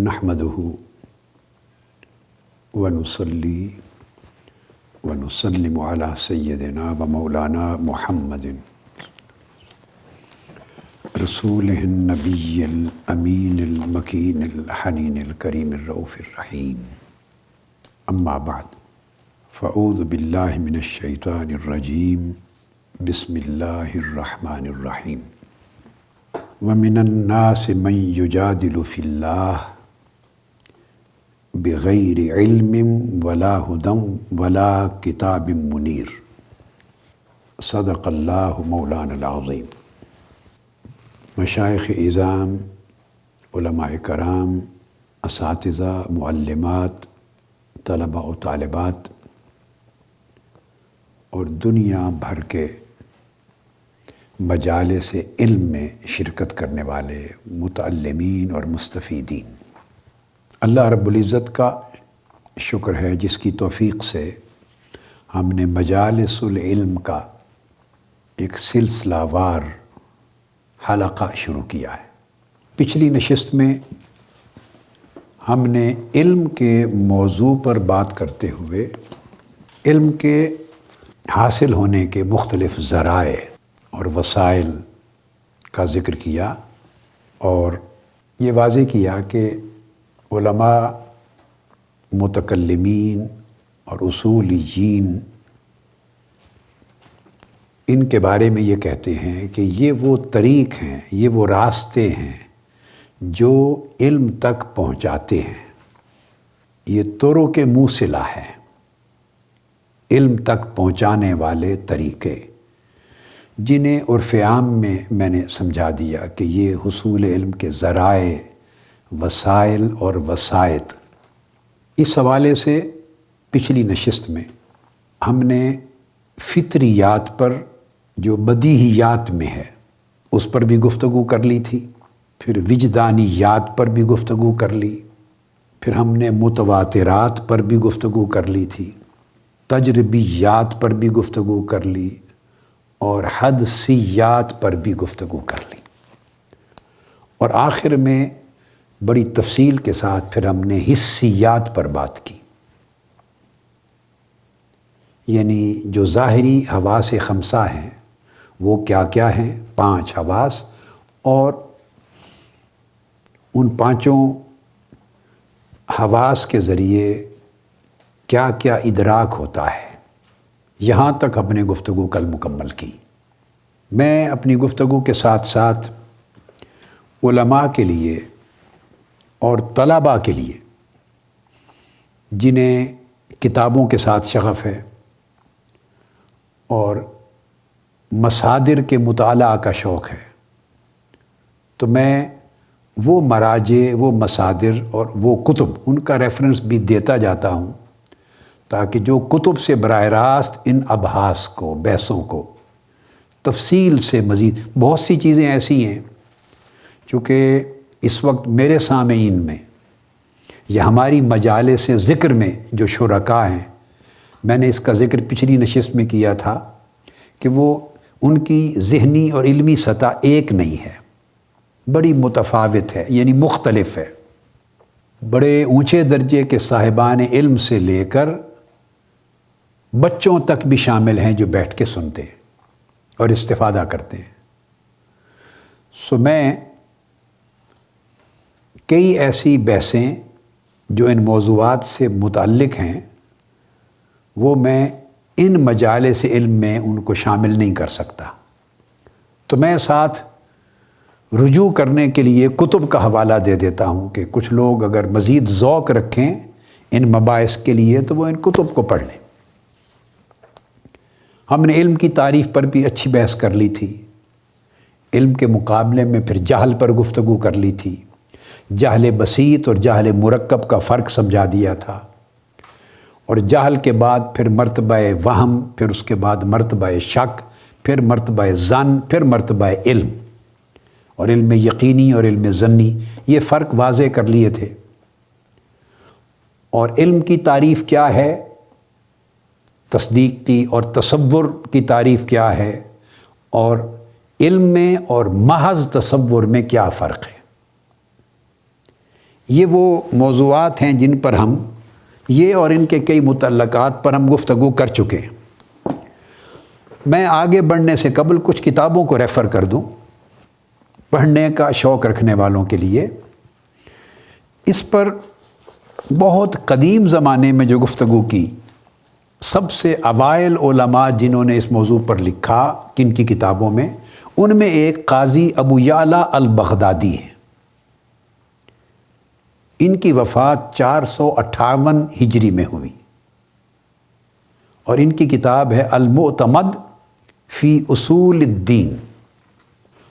نحمدہ ونصلی ونسلم علی سیدنا و مولانا محمد رسولہ النبی الامین المکین الحنین الکریم الرؤوف الرحیم اما بعد فاعوذ باللہ من الشیطان الرجیم بسم اللہ الرحمن الرحیم ومن الناس من یجادل فی اللہ بغیر علم ولا ہدی ولا کتاب منیر صدق اللہ مولانا العظیم۔ مشائخ اعظام، علماء کرام، اساتذہ، معلمات، طلباء و طالبات اور دنیا بھر کے مجالس علم میں شرکت کرنے والے متعلمین اور مستفیدین، اللہ رب العزت کا شکر ہے جس کی توفیق سے ہم نے مجالس العلم کا ایک سلسلہ وار حلقہ شروع کیا ہے۔ پچھلی نشست میں ہم نے علم کے موضوع پر بات کرتے ہوئے علم کے حاصل ہونے کے مختلف ذرائع اور وسائل کا ذکر کیا اور یہ واضح کیا کہ علماء، متکلمین اور اصولیین ان کے بارے میں یہ کہتے ہیں کہ یہ وہ طریق ہیں، یہ وہ راستے ہیں جو علم تک پہنچاتے ہیں، یہ طرق موصلہ ہے، علم تک پہنچانے والے طریقے، جنہیں عرف عام میں نے سمجھا دیا کہ یہ حصول علم کے ذرائع، وسائل اور وسائط۔ اس حوالے سے پچھلی نشست میں ہم نے فطریات پر جو بدیہیات میں ہے اس پر بھی گفتگو کر لی تھی، پھر وجدانیات پر بھی گفتگو کر لی، پھر ہم نے متواترات پر بھی گفتگو کر لی تھی، تجربیات پر بھی گفتگو کر لی اور حدسیات پر بھی گفتگو کر لی، اور آخر میں بڑی تفصیل کے ساتھ پھر ہم نے حسیات پر بات کی، یعنی جو ظاہری حواس خمسہ ہیں وہ کیا کیا ہیں، 5 حواس، اور ان 5 حواس کے ذریعے کیا کیا ادراک ہوتا ہے، یہاں تک ہم نے گفتگو کل مکمل کی۔ میں اپنی گفتگو کے ساتھ ساتھ علماء کے لیے اور طلباء کے لیے جنہیں کتابوں کے ساتھ شغف ہے اور مصادر کے مطالعہ کا شوق ہے، تو میں وہ مراجع، وہ مصادر اور وہ کتب ان کا ریفرنس بھی دیتا جاتا ہوں تاکہ جو کتب سے براہ راست ان ابحاث کو، بحثوں کو تفصیل سے مزید، بہت سی چیزیں ایسی ہیں چونکہ اس وقت میرے سامعین میں یا ہماری مجالس ذکر میں جو شرکاء ہیں، میں نے اس کا ذکر پچھلی نشست میں کیا تھا کہ وہ ان کی ذہنی اور علمی سطح ایک نہیں ہے، بڑی متفاوت ہے، یعنی مختلف ہے۔ بڑے اونچے درجے کے صاحبان علم سے لے کر بچوں تک بھی شامل ہیں جو بیٹھ کے سنتے ہیں اور استفادہ کرتے ہیں۔ سو میں کئی ایسی بحثیں جو ان موضوعات سے متعلق ہیں وہ میں ان مجالس علم میں ان کو شامل نہیں کر سکتا، تو میں ساتھ رجوع کرنے کے لیے کتب کا حوالہ دے دیتا ہوں کہ کچھ لوگ اگر مزید ذوق رکھیں ان مباحث کے لیے تو وہ ان کتب کو پڑھ لیں۔ ہم نے علم کی تعریف پر بھی اچھی بحث کر لی تھی، علم کے مقابلے میں پھر جہل پر گفتگو کر لی تھی، جہل بسیط اور جہل مرکب کا فرق سمجھا دیا تھا، اور جہل کے بعد پھر مرتبہ وہم، پھر اس کے بعد مرتبہ شک، پھر مرتبہ ظن، پھر مرتبہ علم، اور علم یقینی اور علم ظنی، یہ فرق واضح کر لیے تھے۔ اور علم کی تعریف کیا ہے، تصدیق کی اور تصور کی تعریف کیا ہے، اور علم میں اور محض تصور میں کیا فرق ہے، یہ وہ موضوعات ہیں جن پر ہم یہ اور ان کے کئی متعلقات پر ہم گفتگو کر چکے ہیں۔ میں آگے بڑھنے سے قبل کچھ کتابوں کو ریفر کر دوں پڑھنے کا شوق رکھنے والوں کے لیے۔ اس پر بہت قدیم زمانے میں جو گفتگو کی، سب سے اوائل علماء جنہوں نے اس موضوع پر لکھا کن کی کتابوں میں، ان میں ایک قاضی ابو یعلا البغدادی ہیں۔ ان کی وفات 458 ہجری میں ہوئی، اور ان کی کتاب ہے المعتمد فی اصول الدین۔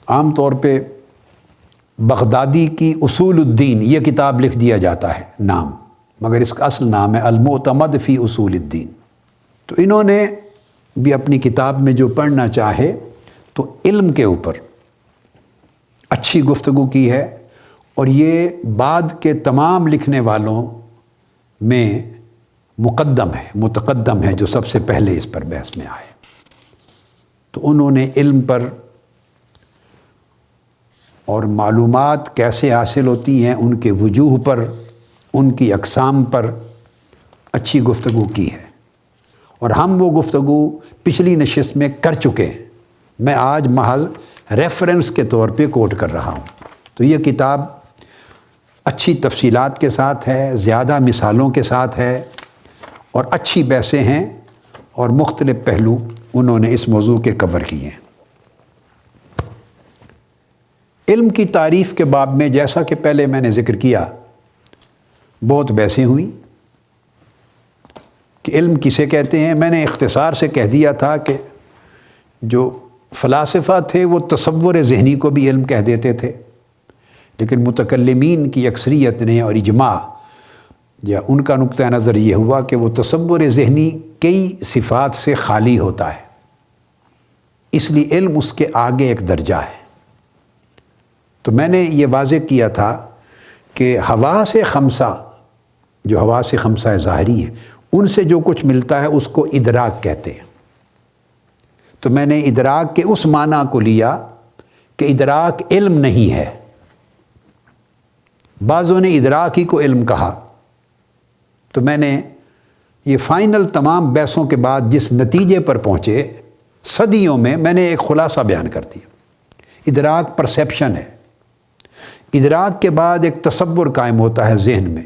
عام طور پہ بغدادی کی اصول الدین یہ کتاب لکھ دیا جاتا ہے نام، مگر اس کا اصل نام ہے المعتمد فی اصول الدین۔ تو انہوں نے بھی اپنی کتاب میں جو پڑھنا چاہے تو علم کے اوپر اچھی گفتگو کی ہے، اور یہ بعد کے تمام لکھنے والوں میں مقدم ہے، متقدم ہے، جو سب سے پہلے اس پر بحث میں آئے۔ تو انہوں نے علم پر اور معلومات کیسے حاصل ہوتی ہیں، ان کے وجوہ پر، ان کی اقسام پر اچھی گفتگو کی ہے، اور ہم وہ گفتگو پچھلی نشست میں کر چکے ہیں۔ میں آج محض ریفرنس کے طور پہ کوٹ کر رہا ہوں۔ تو یہ کتاب اچھی تفصیلات کے ساتھ ہے، زیادہ مثالوں کے ساتھ ہے، اور اچھی بحثیں ہیں، اور مختلف پہلو انہوں نے اس موضوع کے کور کیے ہیں۔ علم کی تعریف کے باب میں، جیسا کہ پہلے میں نے ذکر کیا، بہت بحثیں ہوئیں کہ علم کسے کہتے ہیں۔ میں نے اختصار سے کہہ دیا تھا کہ جو فلاسفہ تھے وہ تصور ذہنی کو بھی علم کہہ دیتے تھے، لیکن متکلمین کی اکثریت نے اور اجماع یا ان کا نقطہ نظر یہ ہوا کہ وہ تصور ذہنی کئی صفات سے خالی ہوتا ہے، اس لیے علم اس کے آگے ایک درجہ ہے۔ تو میں نے یہ واضح کیا تھا کہ حواس خمسہ، جو حواس خمسہ ظاہری ہیں، ان سے جو کچھ ملتا ہے اس کو ادراک کہتے ہیں۔ تو میں نے ادراک کے اس معنی کو لیا کہ ادراک علم نہیں ہے۔ بعضوں نے ادراک ہی کو علم کہا۔ تو میں نے یہ فائنل تمام بحثوں کے بعد جس نتیجے پر پہنچے صدیوں میں نے ایک خلاصہ بیان کر دیا۔ ادراک پرسیپشن ہے۔ ادراک کے بعد ایک تصور قائم ہوتا ہے ذہن میں،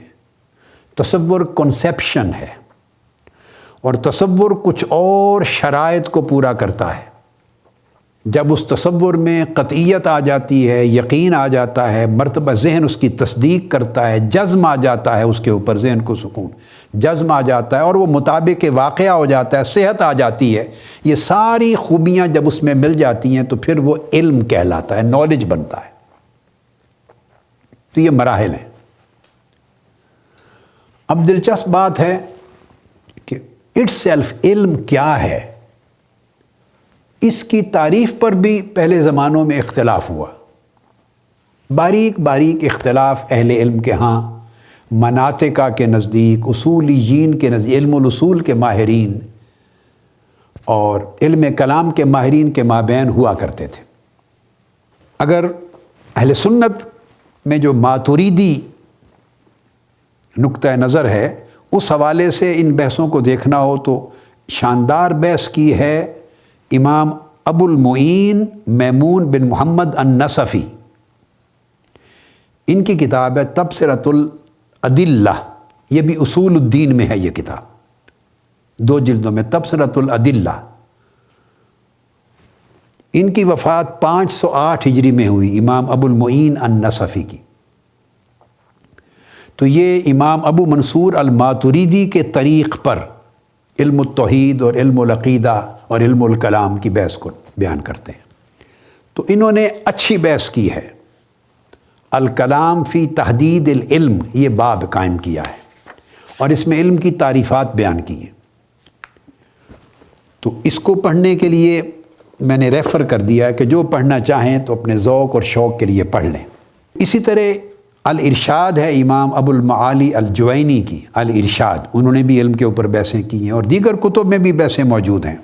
تصور کنسیپشن ہے، اور تصور کچھ اور شرائط کو پورا کرتا ہے۔ جب اس تصور میں قطعیت آ جاتی ہے، یقین آ جاتا ہے، مرتبہ ذہن اس کی تصدیق کرتا ہے، جزم آ جاتا ہے، اس کے اوپر ذہن کو سکون، جزم آ جاتا ہے، اور وہ مطابق واقعہ ہو جاتا ہے، صحت آ جاتی ہے، یہ ساری خوبیاں جب اس میں مل جاتی ہیں تو پھر وہ علم کہلاتا ہے، نالج بنتا ہے۔ تو یہ مراحل ہیں۔ اب دلچسپ بات ہے کہ اٹ سیلف علم کیا ہے، اس کی تعریف پر بھی پہلے زمانوں میں اختلاف ہوا، باریک باریک اختلاف اہل علم کے ہاں، مناطقہ کے نزدیک، اصولیین کے نزدیک، علم الاصول کے ماہرین اور علم کلام کے ماہرین کے مابین ہوا کرتے تھے۔ اگر اہل سنت میں جو ماتوریدی نقطہ نظر ہے، اس حوالے سے ان بحثوں کو دیکھنا ہو تو شاندار بحث کی ہے امام ابو المعین میمون بن محمد النصفی۔ ان کی کتاب ہے تبصرۃ الادلہ، یہ بھی اصول الدین میں ہے یہ کتاب، 2 جلدوں میں، تبصرۃ الادلہ۔ ان کی وفات 508 ہجری میں ہوئی، امام ابو المعین النصفی کی۔ تو یہ امام ابو منصور الماتوریدی کے طریق پر علم التوحید اور علم العقیدہ اور علم الکلام کی بحث کو بیان کرتے ہیں۔ تو انہوں نے اچھی بحث کی ہے، الکلام فی تحدید العلم، یہ باب قائم کیا ہے، اور اس میں علم کی تعریفات بیان کی ہیں۔ تو اس کو پڑھنے کے لیے میں نے ریفر کر دیا ہے کہ جو پڑھنا چاہیں تو اپنے ذوق اور شوق کے لیے پڑھ لیں۔ اسی طرح الارشاد ہے امام ابو المعالی الجوینی کی، الارشاد، انہوں نے بھی علم کے اوپر بحثیں کی ہیں، اور دیگر کتب میں بھی بحثیں موجود ہیں۔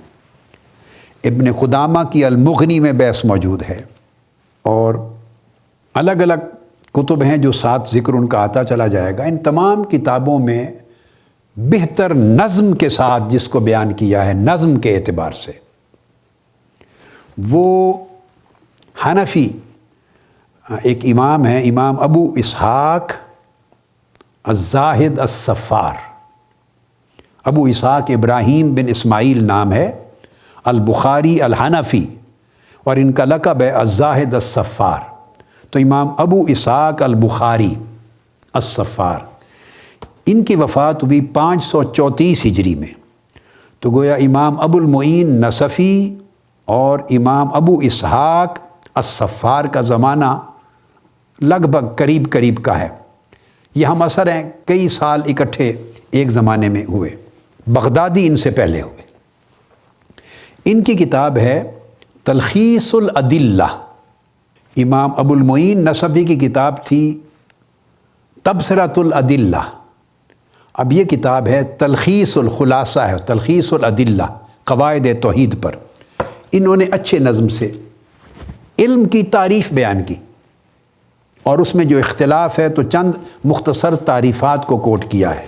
ابن قدامہ کی المغنی میں بحث موجود ہے، اور الگ الگ کتب ہیں جو ساتھ ذکر ان کا آتا چلا جائے گا، ان تمام کتابوں میں بہتر نظم کے ساتھ جس کو بیان کیا ہے، نظم کے اعتبار سے، وہ حنفی ایک امام ہے، امام ابو اسحاق الزاہد الصفار، ابو اسحاق ابراہیم بن اسماعیل نام ہے، البخاری الحنفی، اور ان کا لقب ہے الزاہد الصفار۔ تو امام ابو اسحاق البخاری الصفار، ان کی وفات ہوئی 534 ہجری میں، تو گویا امام ابو المعین نصفی اور امام ابو اسحاق الصفار کا زمانہ لگ بھگ قریب کا ہے۔ یہ ہم اثر ہیں، کئی سال اکٹھے ایک زمانے میں ہوئے، بغدادی ان سے پہلے ہوئے۔ ان کی کتاب ہے تلخیص الادلہ، امام ابو المعین نصفی کی کتاب تھی تبصرۃ الادلہ، اب یہ کتاب ہے تلخیص، الخلاصہ ہے تلخیص الادلہ، قواعد توحید پر۔ انہوں نے اچھے نظم سے علم کی تعریف بیان کی، اور اس میں جو اختلاف ہے تو چند مختصر تعریفات کو کوٹ کیا ہے۔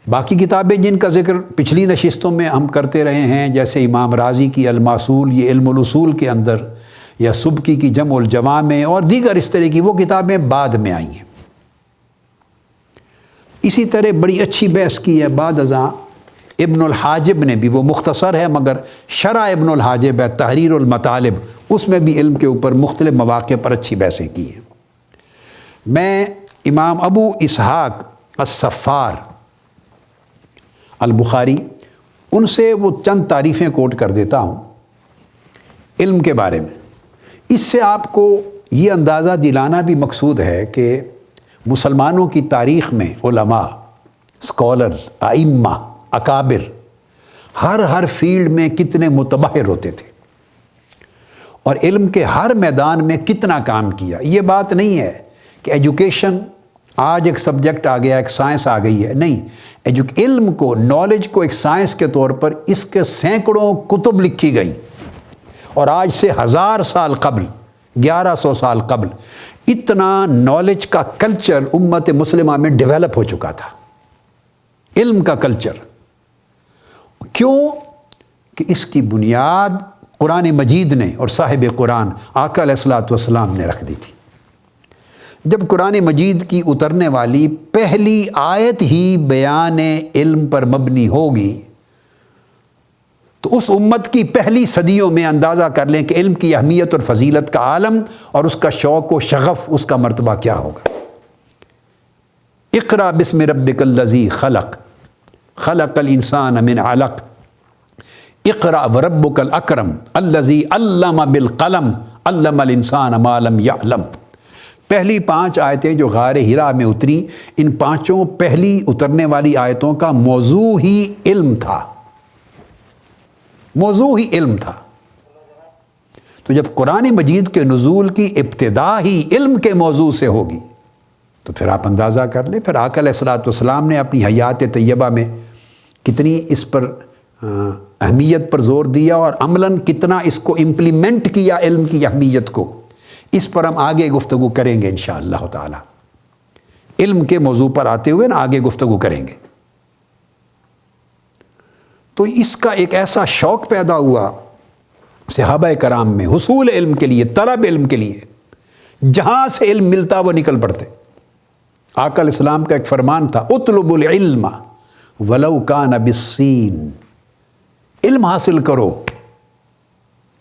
باقی کتابیں جن کا ذکر پچھلی نشستوں میں ہم کرتے رہے ہیں، جیسے امام رازی کی الماصول، یہ علم الاصول کے اندر، یا سبکی کی جمع الجوامع اور دیگر اس طرح کی، وہ کتابیں بعد میں آئی ہیں۔ اسی طرح بڑی اچھی بحث کی ہے بعد ازاں ابن الحاجب نے بھی، وہ مختصر ہے مگر شرح ابن الحاجب ہے تحریر المطالب، اس میں بھی علم کے اوپر مختلف مواقع پر اچھی بحثیں کی ہیں۔ میں امام ابو اسحاق الصفار البخاری، ان سے وہ چند تعریفیں کوٹ کر دیتا ہوں علم کے بارے میں۔ اس سے آپ کو یہ اندازہ دلانا بھی مقصود ہے کہ مسلمانوں کی تاریخ میں علماء، اسکالرز، ائمہ، اکابر ہر فیلڈ میں کتنے متبحر ہوتے تھے، اور علم کے ہر میدان میں کتنا کام کیا۔ یہ بات نہیں ہے کہ ایجوکیشن آج ایک سبجیکٹ آ گیا، ایک سائنس آ گئی ہے، نہیں، علم کو، نالج کو ایک سائنس کے طور پر اس کے سینکڑوں کتب لکھی گئیں، اور آج سے 1000 سال قبل، 1100 سال قبل اتنا نالج کا کلچر امت مسلمہ میں ڈیولپ ہو چکا تھا، علم کا کلچر۔ کیوں؟ کہ اس کی بنیاد قرآن مجید نے اور صاحب قرآن آقا علیہ الصلوۃ والسلام نے رکھ دی تھی۔ جب قرآن مجید کی اترنے والی پہلی آیت ہی بیان علم پر مبنی ہوگی، تو اس امت کی پہلی صدیوں میں اندازہ کر لیں کہ علم کی اہمیت اور فضیلت کا عالم اور اس کا شوق و شغف، اس کا مرتبہ کیا ہوگا۔ اقرأ بسم ربک الذی خلق، خلق الانسان من علق، اقرأ وربک الاکرم الذی علم بالقلم، علم الانسان ما لم یعلم۔ پہلی 5 آیتیں جو غار حرا میں اتری، ان 5 پہلی اترنے والی آیتوں کا موضوع ہی علم تھا، موضوع ہی علم تھا۔ تو جب قرآن مجید کے نزول کی ابتدا ہی علم کے موضوع سے ہوگی، تو پھر آپ اندازہ کر لیں، پھر آقا علیہ الصلوۃ والسلام نے اپنی حیات طیبہ میں کتنی اس پر اہمیت پر زور دیا، اور عملاً کتنا اس کو امپلیمنٹ کیا علم کی اہمیت کو، اس پر ہم آگے گفتگو کریں گے انشاءاللہ تعالی۔ علم کے موضوع پر آتے ہوئے نا آگے گفتگو کریں گے۔ تو اس کا ایک ایسا شوق پیدا ہوا صحابہ کرام میں حصول علم کے لیے، طلب علم کے لیے، جہاں سے علم ملتا وہ نکل پڑتے۔ آقا علیہ السلام کا ایک فرمان تھا، اطلب العلم ولو کان بالصین، علم حاصل کرو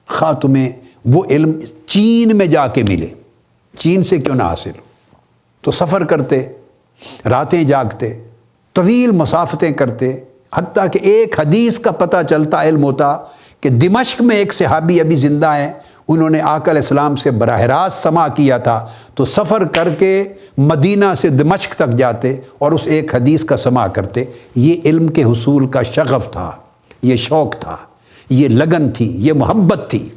خواہ تمہیں وہ علم چین میں جا کے ملے، چین سے کیوں نہ حاصل ہو۔ تو سفر کرتے، راتیں جاگتے، طویل مسافتیں کرتے، حتیٰ کہ ایک حدیث کا پتہ چلتا، علم ہوتا کہ دمشق میں ایک صحابی ابھی زندہ ہیں، انہوں نے آقا علیہ السلام سے براہ راست سماع کیا تھا، تو سفر کر کے مدینہ سے دمشق تک جاتے اور اس ایک حدیث کا سماع کرتے۔ یہ علم کے حصول کا شغف تھا، یہ شوق تھا، یہ لگن تھی، یہ محبت تھی،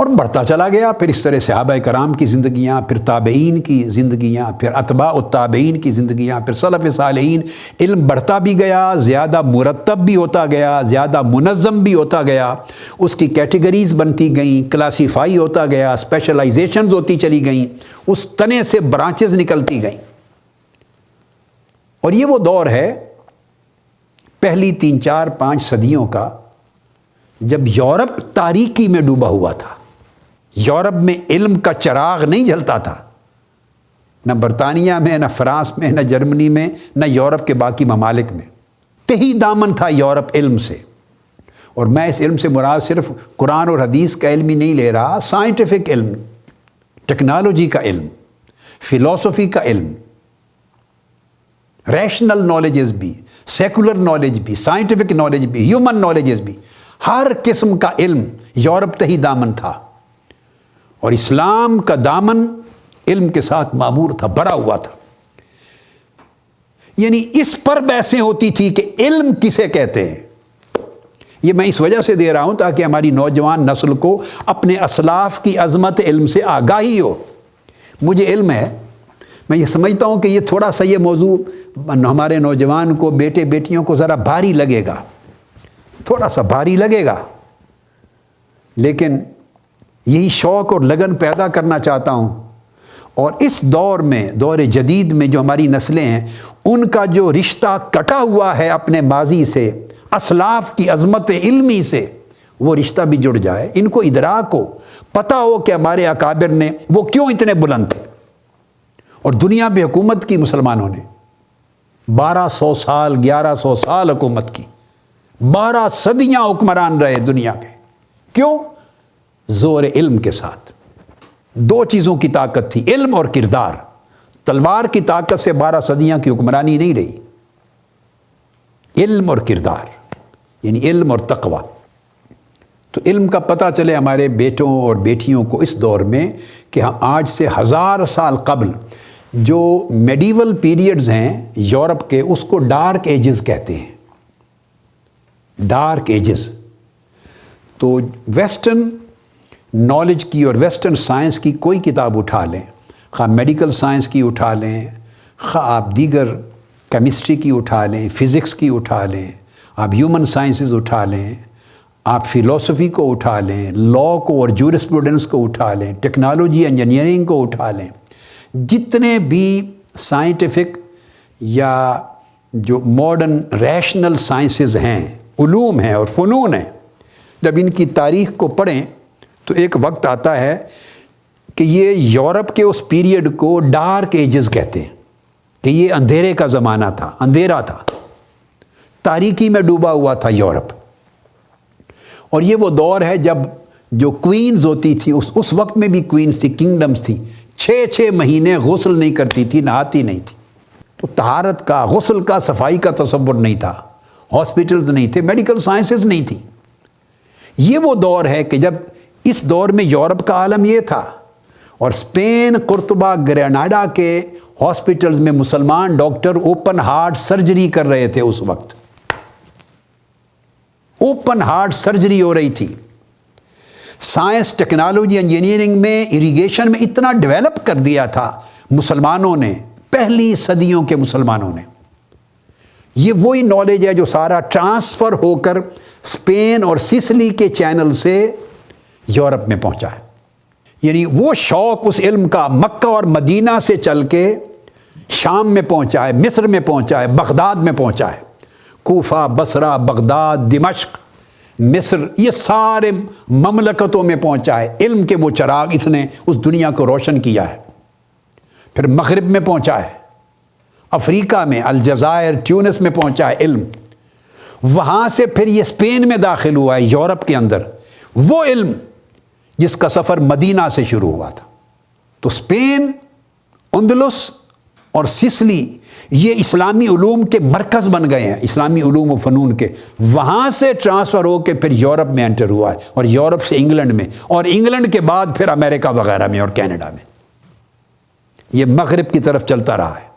اور بڑھتا چلا گیا. پھر اس طرح صحابہ کرام کی زندگیاں، پھر تابعین کی زندگیاں، پھر اتباع التابعین کی زندگیاں، پھر سلف صالحین. علم بڑھتا بھی گیا، زیادہ مرتب بھی ہوتا گیا، زیادہ منظم بھی ہوتا گیا. اس کی کیٹیگریز بنتی گئیں، کلاسیفائی ہوتا گیا، اسپیشلائزیشنز ہوتی چلی گئیں، اس تنے سے برانچز نکلتی گئیں. اور یہ وہ دور ہے پہلی 3 4 5 صدیوں کا جب یورپ تاریکی میں ڈوبا ہوا تھا. یورپ میں علم کا چراغ نہیں جلتا تھا، نہ برطانیہ میں، نہ فرانس میں، نہ جرمنی میں، نہ یورپ کے باقی ممالک میں. تہی دامن تھا یورپ علم سے. اور میں اس علم سے مراد صرف قرآن اور حدیث کا علم ہی نہیں لے رہا، سائنٹیفک علم، ٹیکنالوجی کا علم، فلسفی کا علم، ریشنل نالجز بھی، سیکولر نالج بھی، سائنٹیفک نالج بھی، ہیومن نالجز بھی. ہر قسم کا علم یورپ تہی دامن تھا. اور اسلام کا دامن علم کے ساتھ معمور تھا، بھرا ہوا تھا. یعنی اس پر بحثیں ہوتی تھی کہ علم کسے کہتے ہیں. یہ میں اس وجہ سے دے رہا ہوں تاکہ ہماری نوجوان نسل کو اپنے اسلاف کی عظمت علم سے آگاہی ہو. مجھے علم ہے، میں یہ سمجھتا ہوں کہ یہ تھوڑا سا یہ موضوع ہمارے نوجوان کو، بیٹے بیٹیوں کو ذرا بھاری لگے گا، تھوڑا سا بھاری لگے گا، لیکن یہی شوق اور لگن پیدا کرنا چاہتا ہوں. اور اس دور میں، دور جدید میں جو ہماری نسلیں ہیں، ان کا جو رشتہ کٹا ہوا ہے اپنے ماضی سے، اسلاف کی عظمت علمی سے، وہ رشتہ بھی جڑ جائے. ان کو ادراک ہو، پتہ ہو کہ ہمارے اکابر نے وہ کیوں اتنے بلند تھے. اور دنیا پہ حکومت کی مسلمانوں نے 1200 سال، 1100 سال حکومت کی، 12 صدیاں حکمران رہے دنیا کے. کیوں؟ زور علم کے ساتھ. 2 چیزوں کی طاقت تھی، علم اور کردار. تلوار کی طاقت سے 12 صدیاں کی حکمرانی نہیں رہی. علم اور کردار، یعنی علم اور تقوی. تو علم کا پتہ چلے ہمارے بیٹوں اور بیٹیوں کو اس دور میں کہ ہم آج سے 1000 سال قبل جو میڈیول پیریڈز ہیں یورپ کے، اس کو ڈارک ایجز کہتے ہیں. Dark ages. تو ویسٹرن نالج کی اور ویسٹرن سائنس کی کوئی کتاب اٹھا لیں، خواہ میڈیکل سائنس کی اٹھا لیں، خواہ آپ دیگر کیمسٹری کی اٹھا لیں، فزکس کی اٹھا لیں، آپ ہیومن سائنسز اٹھا لیں، آپ فلسفی کو اٹھا لیں، لا کو اور جورسپروڈنس کو اٹھا لیں، ٹیکنالوجی انجینئرنگ کو اٹھا لیں، جتنے بھی سائنٹیفک یا جو ماڈرن ریشنل سائنسز ہیں، علوم ہیں اور فنون ہیں، جب ان کی تاریخ کو پڑھیں تو ایک وقت آتا ہے کہ یہ یورپ کے اس پیریڈ کو ڈارک ایجز کہتے ہیں، کہ یہ اندھیرے کا زمانہ تھا، اندھیرا تھا، تاریکی میں ڈوبا ہوا تھا یورپ. اور یہ وہ دور ہے جب جو کوئینز ہوتی تھی، اس وقت میں بھی کوئینز تھی، کنگڈمز تھی، 6 مہینے غسل نہیں کرتی تھی، نہاتی نہیں تھی. تو طہارت کا، غسل کا، صفائی کا تصور نہیں تھا، ہاسپٹلز نہیں تھے، میڈیکل سائنسز نہیں تھی. یہ وہ دور ہے کہ جب اس دور میں یورپ کا عالم یہ تھا. اور اسپین، قرطبہ، گریناڈا کے ہاسپٹلز میں مسلمان ڈاکٹر اوپن ہارٹ سرجری کر رہے تھے. اس وقت اوپن ہارٹ سرجری ہو رہی تھی. سائنس، ٹیکنالوجی، انجینئرنگ میں، اریگیشن میں اتنا ڈیولپ کر دیا تھا مسلمانوں نے، پہلی صدیوں کے مسلمانوں نے. یہ وہی نالج ہے جو سارا ٹرانسفر ہو کر اسپین اور سسلی کے چینل سے یورپ میں پہنچا ہے. یعنی وہ شوق اس علم کا مکہ اور مدینہ سے چل کے شام میں پہنچا ہے، مصر میں پہنچا ہے، بغداد میں پہنچا ہے. کوفہ، بصرہ، بغداد، دمشق، مصر، یہ سارے مملکتوں میں پہنچا ہے. علم کے وہ چراغ اس نے اس دنیا کو روشن کیا ہے. پھر مغرب میں پہنچا ہے، افریقہ میں، الجزائر، ٹیونس میں پہنچا ہے علم. وہاں سے پھر یہ اسپین میں داخل ہوا ہے، یورپ کے اندر، وہ علم جس کا سفر مدینہ سے شروع ہوا تھا. تو اسپین، اندلس اور سسلی یہ اسلامی علوم کے مرکز بن گئے ہیں، اسلامی علوم و فنون کے. وہاں سے ٹرانسفر ہو کے پھر یورپ میں انٹر ہوا ہے، اور یورپ سے انگلینڈ میں، اور انگلینڈ کے بعد پھر امریکہ وغیرہ میں اور کینیڈا میں. یہ مغرب کی طرف چلتا رہا ہے.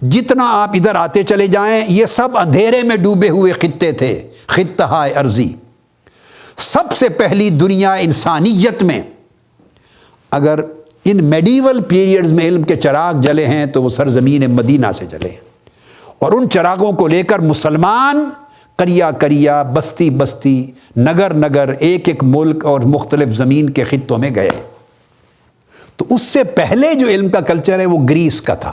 جتنا آپ ادھر آتے چلے جائیں، یہ سب اندھیرے میں ڈوبے ہوئے خطے تھے، خطہ ارضی. سب سے پہلی دنیا انسانیت میں اگر ان میڈیول پیریڈز میں علم کے چراغ جلے ہیں تو وہ سرزمین مدینہ سے جلے ہیں، اور ان چراغوں کو لے کر مسلمان قریہ قریہ، بستی بستی، نگر نگر، ایک ایک ملک اور مختلف زمین کے خطوں میں گئے۔ تو اس سے پہلے جو علم کا کلچر ہے وہ گریس کا تھا،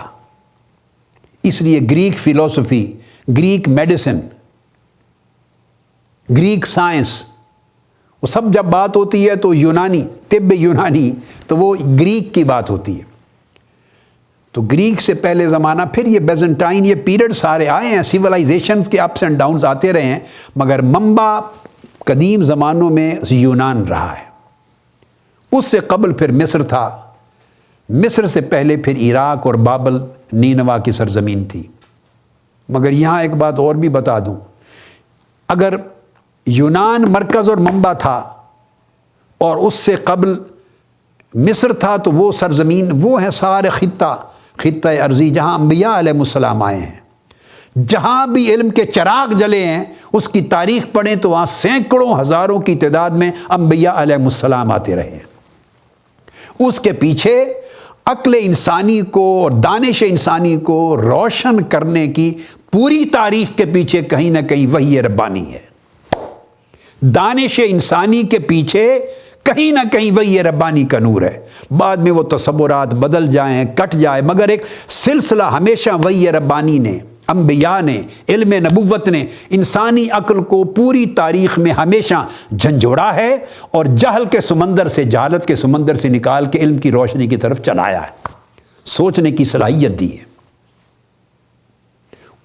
اس لیے گریک فلسفی، گریک میڈیسن، گریک سائنس، وہ سب جب بات ہوتی ہے تو یونانی، طب یونانی، تو وہ گریک کی بات ہوتی ہے۔ تو گریک سے پہلے زمانہ، پھر یہ بیزنٹائن، یہ پیریڈ سارے آئے ہیں، سیولائزیشنز کے اپس اینڈ ڈاؤنز آتے رہے ہیں، مگر منبع قدیم زمانوں میں یونان رہا ہے۔ اس سے قبل پھر مصر تھا، مصر سے پہلے پھر عراق اور بابل نینوا کی سرزمین تھی۔ مگر یہاں ایک بات اور بھی بتا دوں، اگر یونان مرکز اور منبع تھا اور اس سے قبل مصر تھا، تو وہ سرزمین وہ ہے سارے خطہ ارضی جہاں انبیاء علیہ السلام آئے ہیں، جہاں بھی علم کے چراغ جلے ہیں اس کی تاریخ پڑھیں تو وہاں سینکڑوں ہزاروں کی تعداد میں انبیاء علیہ السلام آتے رہے ہیں۔ اس کے پیچھے عقل انسانی کو اور دانش انسانی کو روشن کرنے کی پوری تاریخ کے پیچھے کہیں نہ کہیں وحی ربانی ہے۔ دانش انسانی کے پیچھے کہیں نہ کہیں وحی ربانی کا نور ہے۔ بعد میں وہ تصورات بدل جائیں، کٹ جائیں، مگر ایک سلسلہ ہمیشہ وحی ربانی نے، انبیاء نے، علم نبوت نے انسانی عقل کو پوری تاریخ میں ہمیشہ جھنجھوڑا ہے اور جہل کے سمندر سے، جہالت کے سمندر سے نکال کے علم کی روشنی کی طرف چلایا ہے، سوچنے کی صلاحیت دی ہے۔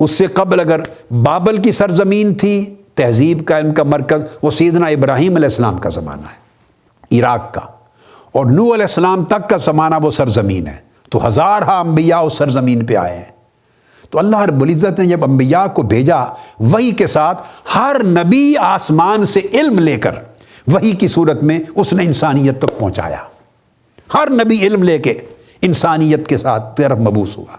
اس سے قبل اگر بابل کی سرزمین تھی، تہذیب کا، ان کا مرکز، وہ سیدنا ابراہیم علیہ السلام کا زمانہ ہے، عراق کا، اور نوح علیہ السلام تک کا زمانہ وہ سرزمین ہے۔ تو ہزارہ انبیاء اس سرزمین پہ آئے ہیں۔ تو اللہ رب العزت نے جب انبیاء کو بھیجا وحی کے ساتھ، ہر نبی آسمان سے علم لے کر وحی کی صورت میں اس نے انسانیت تک پہنچایا۔ ہر نبی علم لے کے انسانیت کے ساتھ طرف مبعوث ہوا،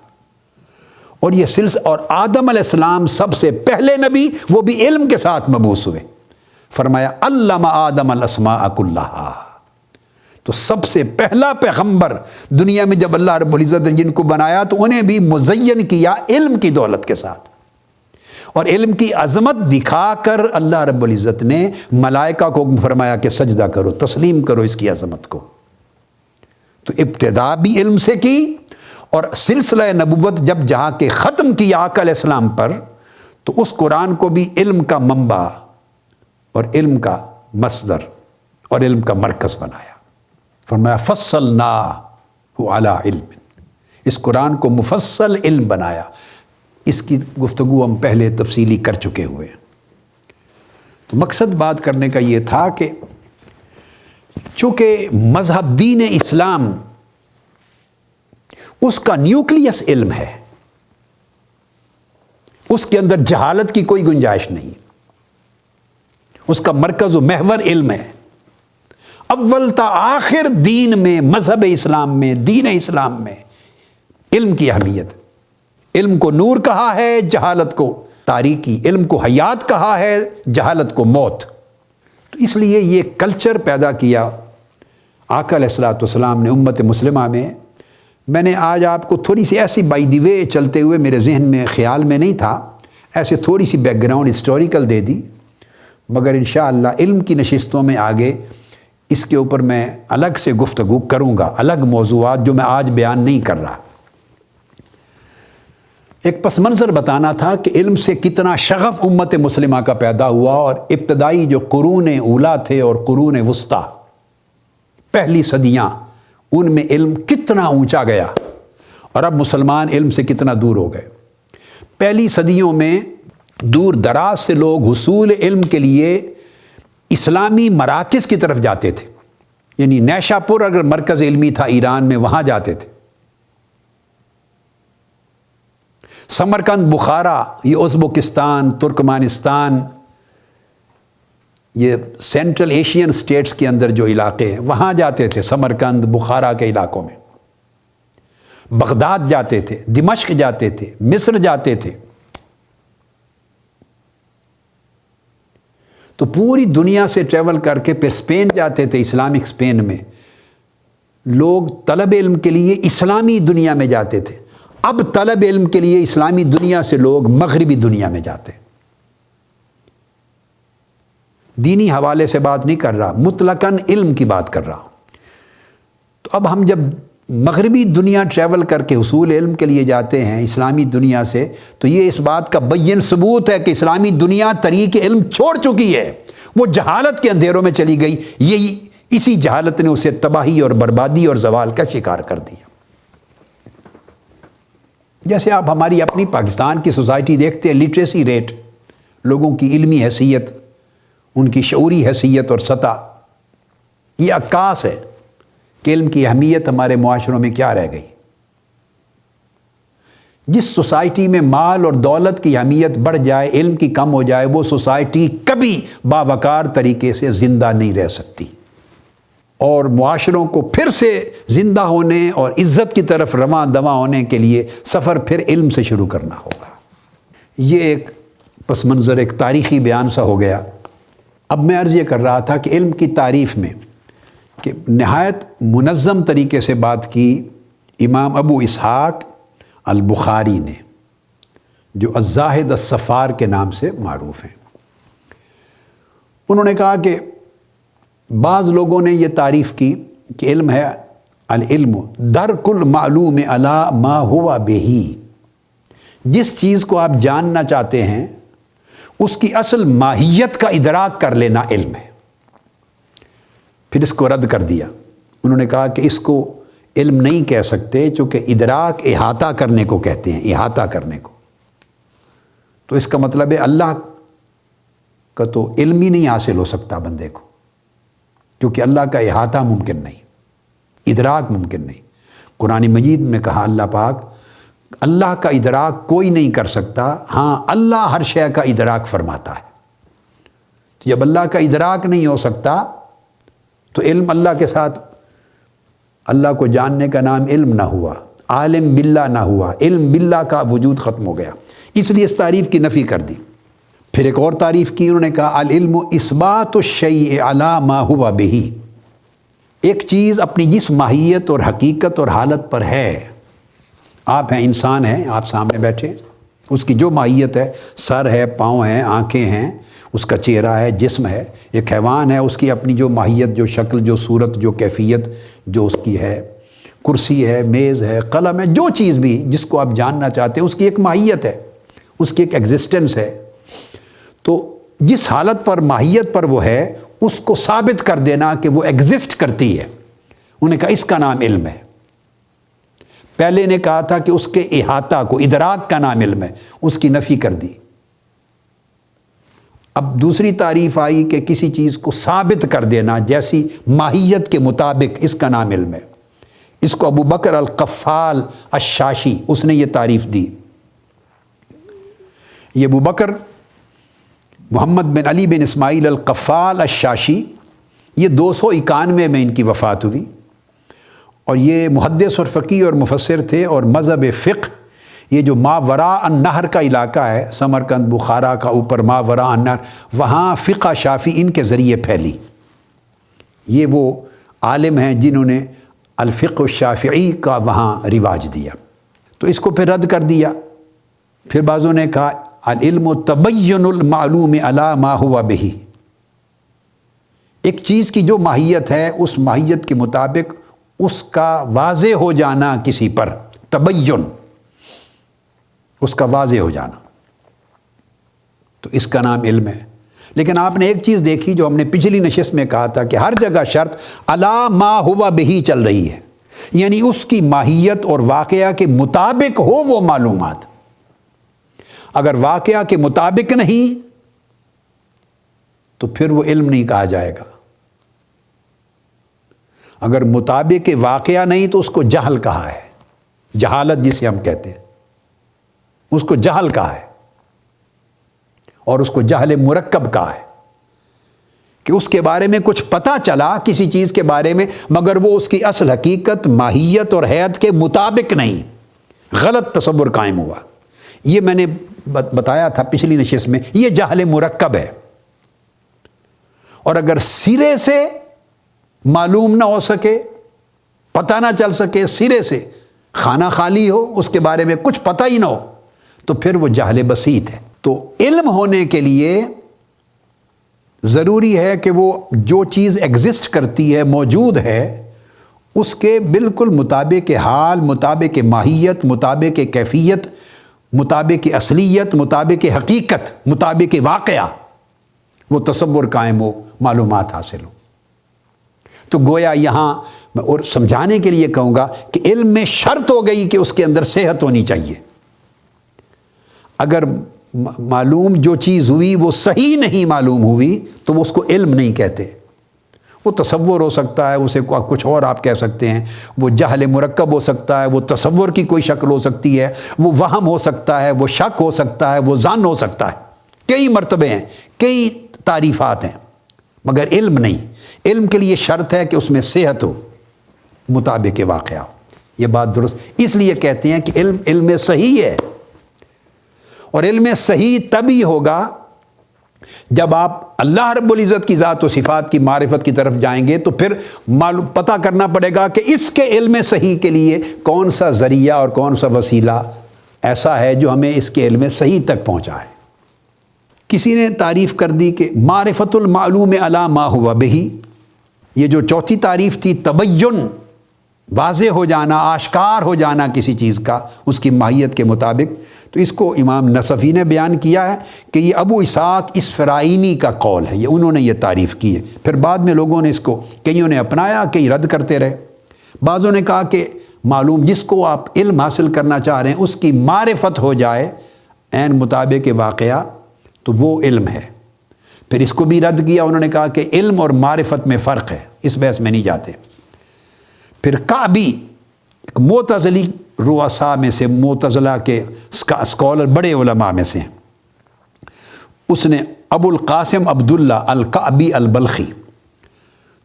اور یہ سلسلہ، اور آدم علیہ السلام سب سے پہلے نبی، وہ بھی علم کے ساتھ مبعوث ہوئے۔ فرمایا علم آدم الاسماء کلھا، تو سب سے پہلا پیغمبر دنیا میں جب اللہ رب العزت نے جن کو بنایا تو انہیں بھی مزین کیا علم کی دولت کے ساتھ، اور علم کی عظمت دکھا کر اللہ رب العزت نے ملائکہ کو فرمایا کہ سجدہ کرو، تسلیم کرو اس کی عظمت کو۔ تو ابتدا بھی علم سے کی، اور سلسلہ نبوت جب جہاں کے ختم کیا آقا علیہ السلام پر، تو اس قرآن کو بھی علم کا منبع اور علم کا مصدر اور علم کا مرکز بنایا۔ فرمایا فصلناہ علی علم، اس قرآن کو مفصل علم بنایا۔ اس کی گفتگو ہم پہلے تفصیلی کر چکے ہوئے ہیں۔ تو مقصد بات کرنے کا یہ تھا کہ چونکہ مذہب دین اسلام، اس کا نیوکلیس علم ہے، اس کے اندر جہالت کی کوئی گنجائش نہیں، اس کا مرکز و محور علم ہے۔ اول تا آخر دین میں، مذہب اسلام میں، دین اسلام میں علم کی اہمیت۔ علم کو نور کہا ہے، جہالت کو تاریکی، علم کو حیات کہا ہے، جہالت کو موت۔ تو اس لیے یہ کلچر پیدا کیا آقا علیہ السلام نے امت مسلمہ میں۔ میں نے آج آپ کو تھوڑی سی ایسی بائی دی وے چلتے ہوئے، میرے ذہن میں خیال میں نہیں تھا، ایسے تھوڑی سی بیک گراؤنڈ ہسٹوریکل دے دی، مگر انشاءاللہ علم کی نشستوں میں آگے اس کے اوپر میں الگ سے گفتگو کروں گا، الگ موضوعات جو میں آج بیان نہیں کر رہا۔ ایک پس منظر بتانا تھا کہ علم سے کتنا شغف امت مسلمہ کا پیدا ہوا، اور ابتدائی جو قرون اولیٰ تھے اور قرون وسطیٰ، پہلی صدیاں، ان میں علم کتنا اونچا گیا، اور اب مسلمان علم سے کتنا دور ہو گئے۔ پہلی صدیوں میں دور دراز سے لوگ حصول علم کے لیے اسلامی مراکز کی طرف جاتے تھے، یعنی نیشا پور اگر مرکز علمی تھا ایران میں، وہاں جاتے تھے۔ سمرقند، بخارا، یہ ازبکستان، ترکمانستان، یہ سینٹرل ایشین سٹیٹس کے اندر جو علاقے ہیں، وہاں جاتے تھے، سمرقند، بخارا کے علاقوں میں، بغداد جاتے تھے، دمشق جاتے تھے، مصر جاتے تھے۔ تو پوری دنیا سے ٹریول کر کے پھر اسپین جاتے تھے، اسلامک اسپین میں لوگ طلب علم کے لیے اسلامی دنیا میں جاتے تھے۔ اب طلب علم کے لیے اسلامی دنیا سے لوگ مغربی دنیا میں جاتے ہیں۔ دینی حوالے سے بات نہیں کر رہا، مطلقاً علم کی بات کر رہا ہوں۔ تو اب ہم جب مغربی دنیا ٹریول کر کے حصول علم کے لیے جاتے ہیں اسلامی دنیا سے، تو یہ اس بات کا بین ثبوت ہے کہ اسلامی دنیا طریق علم چھوڑ چکی ہے، وہ جہالت کے اندھیروں میں چلی گئی۔ یہی اسی جہالت نے اسے تباہی اور بربادی اور زوال کا شکار کر دیا۔ جیسے آپ ہماری اپنی پاکستان کی سوسائٹی دیکھتے ہیں، لٹریسی ریٹ، لوگوں کی علمی حیثیت، ان کی شعوری حیثیت اور سطح، یہ عکاس ہے کہ علم کی اہمیت ہمارے معاشروں میں کیا رہ گئی۔ جس سوسائٹی میں مال اور دولت کی اہمیت بڑھ جائے، علم کی کم ہو جائے، وہ سوسائٹی کبھی باوقار طریقے سے زندہ نہیں رہ سکتی، اور معاشروں کو پھر سے زندہ ہونے اور عزت کی طرف رواں دواں ہونے کے لیے سفر پھر علم سے شروع کرنا ہوگا۔ یہ ایک پس منظر، ایک تاریخی بیان سا ہو گیا۔ اب میں عرض یہ کر رہا تھا کہ علم کی تعریف میں کہ نہایت منظم طریقے سے بات کی امام ابو اسحاق البخاری نے، جو الزاہد الصفار کے نام سے معروف ہیں۔ انہوں نے کہا کہ بعض لوگوں نے یہ تعریف کی کہ علم ہے العلم درک المعلوم علی ما ہوا بہی، جس چیز کو آپ جاننا چاہتے ہیں اس کی اصل ماہیت کا ادراک کر لینا علم ہے۔ پھر اس کو رد کر دیا، انہوں نے کہا کہ اس کو علم نہیں کہہ سکتے، چونکہ ادراک احاطہ کرنے کو کہتے ہیں، احاطہ کرنے کو۔ تو اس کا مطلب ہے اللہ کا تو علم ہی نہیں حاصل ہو سکتا بندے کو، کیونکہ اللہ کا احاطہ ممکن نہیں، ادراک ممکن نہیں۔ قرآن مجید میں کہا اللہ پاک، اللہ کا ادراک کوئی نہیں کر سکتا، ہاں اللہ ہر شے کا ادراک فرماتا ہے۔ تو جب اللہ کا ادراک نہیں ہو سکتا تو علم اللہ کے ساتھ، اللہ کو جاننے کا نام علم نہ ہوا، عالم باللہ نہ ہوا، علم باللہ کا وجود ختم ہو گیا، اس لیے اس تعریف کی نفی کر دی۔ پھر ایک اور تعریف کی، انہوں نے کہا العلم اثبات الشیء علی ما ہوا بہ، ایک چیز اپنی جس ماہیت اور حقیقت اور حالت پر ہے، آپ ہیں، انسان ہیں، آپ سامنے بیٹھے، اس کی جو ماہیت ہے، سر ہے، پاؤں ہیں، آنکھیں ہیں، اس کا چہرہ ہے، جسم ہے۔ ایک حیوان ہے، اس کی اپنی جو ماہیت، جو شکل، جو صورت، جو کیفیت جو اس کی ہے، کرسی ہے، میز ہے، قلم ہے، جو چیز بھی جس کو آپ جاننا چاہتے ہیں، اس کی ایک ماہیت ہے، اس کی ایک ایگزسٹنس ہے۔ تو جس حالت پر، ماہیت پر وہ ہے، اس کو ثابت کر دینا کہ وہ ایگزسٹ کرتی ہے، انہوں نے کہا اس کا نام علم ہے۔ پہلے نے کہا تھا کہ اس کے احاطہ کو، ادراک کا نام علم ہے، اس کی نفی کر دی۔ اب دوسری تعریف آئی کہ کسی چیز کو ثابت کر دینا جیسی ماہیت کے مطابق، اس کا نام علم ہے۔ اس کو ابو بکر القفال الشاشی، اس نے یہ تعریف دی۔ یہ ابو بکر محمد بن علی بن اسماعیل القفال الشاشی، یہ 291 میں ان کی وفات ہوئی، اور یہ محدث اور فقیہ اور مفسر تھے، اور مذہب فقہ، یہ جو ماوراء النہر کا علاقہ ہے، سمرقند، بخارا کا اوپر ماوراء النہر، وہاں فقہ شافعی ان کے ذریعے پھیلی۔ یہ وہ عالم ہیں جنہوں نے الفقہ الشافعی کا وہاں رواج دیا۔ تو اس کو پھر رد کر دیا۔ پھر بعضوں نے کہا العلم تبین المعلوم علی ما ہوا بہ، ایک چیز کی جو ماہیت ہے، اس ماہیت کے مطابق اس کا واضح ہو جانا کسی پر، تبین، اس کا واضح ہو جانا، تو اس کا نام علم ہے۔ لیکن آپ نے ایک چیز دیکھی جو ہم نے پچھلی نشست میں کہا تھا کہ ہر جگہ شرط علی ما ہوا بہ چل رہی ہے، یعنی اس کی ماہیت اور واقعہ کے مطابق ہو وہ معلومات۔ اگر واقعہ کے مطابق نہیں تو پھر وہ علم نہیں کہا جائے گا۔ اگر مطابق واقعہ نہیں تو اس کو جہل کہا ہے، جہالت جسے ہم کہتے ہیں، اس کو جہل کہا ہے، اور اس کو جہل مرکب کہا ہے، کہ اس کے بارے میں کچھ پتہ چلا کسی چیز کے بارے میں، مگر وہ اس کی اصل حقیقت، ماہیت اور حیت کے مطابق نہیں، غلط تصور قائم ہوا۔ یہ میں نے بتایا تھا پچھلی نشست میں، یہ جہل مرکب ہے۔ اور اگر سرے سے معلوم نہ ہو سکے، پتہ نہ چل سکے، سرے سے خانہ خالی ہو، اس کے بارے میں کچھ پتہ ہی نہ ہو، تو پھر وہ جہل بسیط ہے۔ تو علم ہونے کے لیے ضروری ہے کہ وہ جو چیز ایگزسٹ کرتی ہے، موجود ہے، اس کے بالکل مطابق حال، مطابق ماہیت، مطابق کیفیت، مطابق اصلیت، مطابق حقیقت، مطابق واقعہ وہ تصور قائم ہو، معلومات حاصل ہو۔ تو گویا یہاں میں اور سمجھانے کے لیے کہوں گا کہ علم میں شرط ہو گئی کہ اس کے اندر صحت ہونی چاہیے۔ اگر معلوم جو چیز ہوئی وہ صحیح نہیں معلوم ہوئی تو وہ اس کو علم نہیں کہتے، وہ تصور ہو سکتا ہے، اسے کچھ اور آپ کہہ سکتے ہیں، وہ جہل مرکب ہو سکتا ہے، وہ تصور کی کوئی شکل ہو سکتی ہے، وہ وہم ہو سکتا ہے، وہ شک ہو سکتا ہے، وہ ظن ہو سکتا ہے، کئی مرتبے ہیں، کئی تعریفات ہیں، مگر علم نہیں۔ علم کے لیے شرط ہے کہ اس میں صحت ہو، مطابق واقعہ ہو۔ یہ بات درست، اس لیے کہتے ہیں کہ علم صحیح ہے، اور علم صحیح تبھی ہوگا جب آپ اللہ رب العزت کی ذات و صفات کی معرفت کی طرف جائیں گے، تو پھر پتہ کرنا پڑے گا کہ اس کے علم صحیح کے لیے کون سا ذریعہ اور کون سا وسیلہ ایسا ہے جو ہمیں اس کے علم صحیح تک پہنچائے۔ کسی نے تعریف کر دی کہ معرفت المعلوم علی ما ہوا بہی، یہ جو چوتھی تعریف تھی، تبین، واضح ہو جانا، آشکار ہو جانا کسی چیز کا اس کی ماہیت کے مطابق، تو اس کو امام نصفی نے بیان کیا ہے کہ یہ ابو اسحاق اسفرائینی کا قول ہے، یہ انہوں نے یہ تعریف کی ہے۔ پھر بعد میں لوگوں نے اس کو کئیوں نے اپنایا، کئی رد کرتے رہے۔ بعضوں نے کہا کہ معلوم جس کو آپ علم حاصل کرنا چاہ رہے ہیں اس کی معرفت ہو جائے عین مطابق واقعہ تو وہ علم ہے۔ پھر اس کو بھی رد کیا، انہوں نے کہا کہ علم اور معرفت میں فرق ہے، اس بحث میں نہیں جاتے۔ پھر کعبی ایک معتزلی رؤساء میں سے، معتزلہ کے اسکالر، بڑے علماء میں سے ہیں، اس نے ابو القاسم عبداللہ الکعبی البلخی،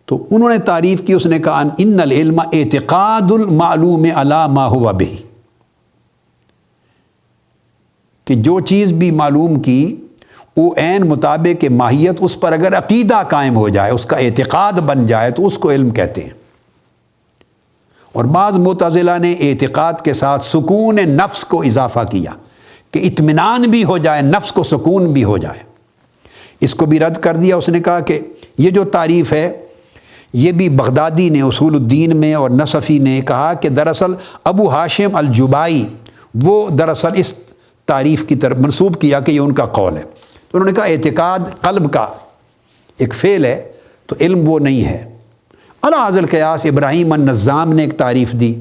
تو انہوں نے تعریف کی، اس نے کہا ان العلم اعتقاد المعلوم علی ما ہوا بہ، کہ جو چیز بھی معلوم کی وہ عین مطابق ماہیت اس پر اگر عقیدہ قائم ہو جائے، اس کا اعتقاد بن جائے تو اس کو علم کہتے ہیں۔ اور بعض معتزلہ نے اعتقاد کے ساتھ سکون نفس کو اضافہ کیا کہ اطمینان بھی ہو جائے، نفس کو سکون بھی ہو جائے، اس کو بھی رد کر دیا۔ اس نے کہا کہ یہ جو تعریف ہے یہ بھی بغدادی نے اصول الدین میں اور نصفی نے کہا کہ دراصل ابو ہاشم الجبائی وہ دراصل اس تعریف کی طرف منسوب کیا کہ یہ ان کا قول ہے۔ تو انہوں نے کہا اعتقاد قلب کا ایک فعل ہے تو علم وہ نہیں ہے۔ علی ھذا القیاس ابراہیم النظام نے ایک تعریف دی۔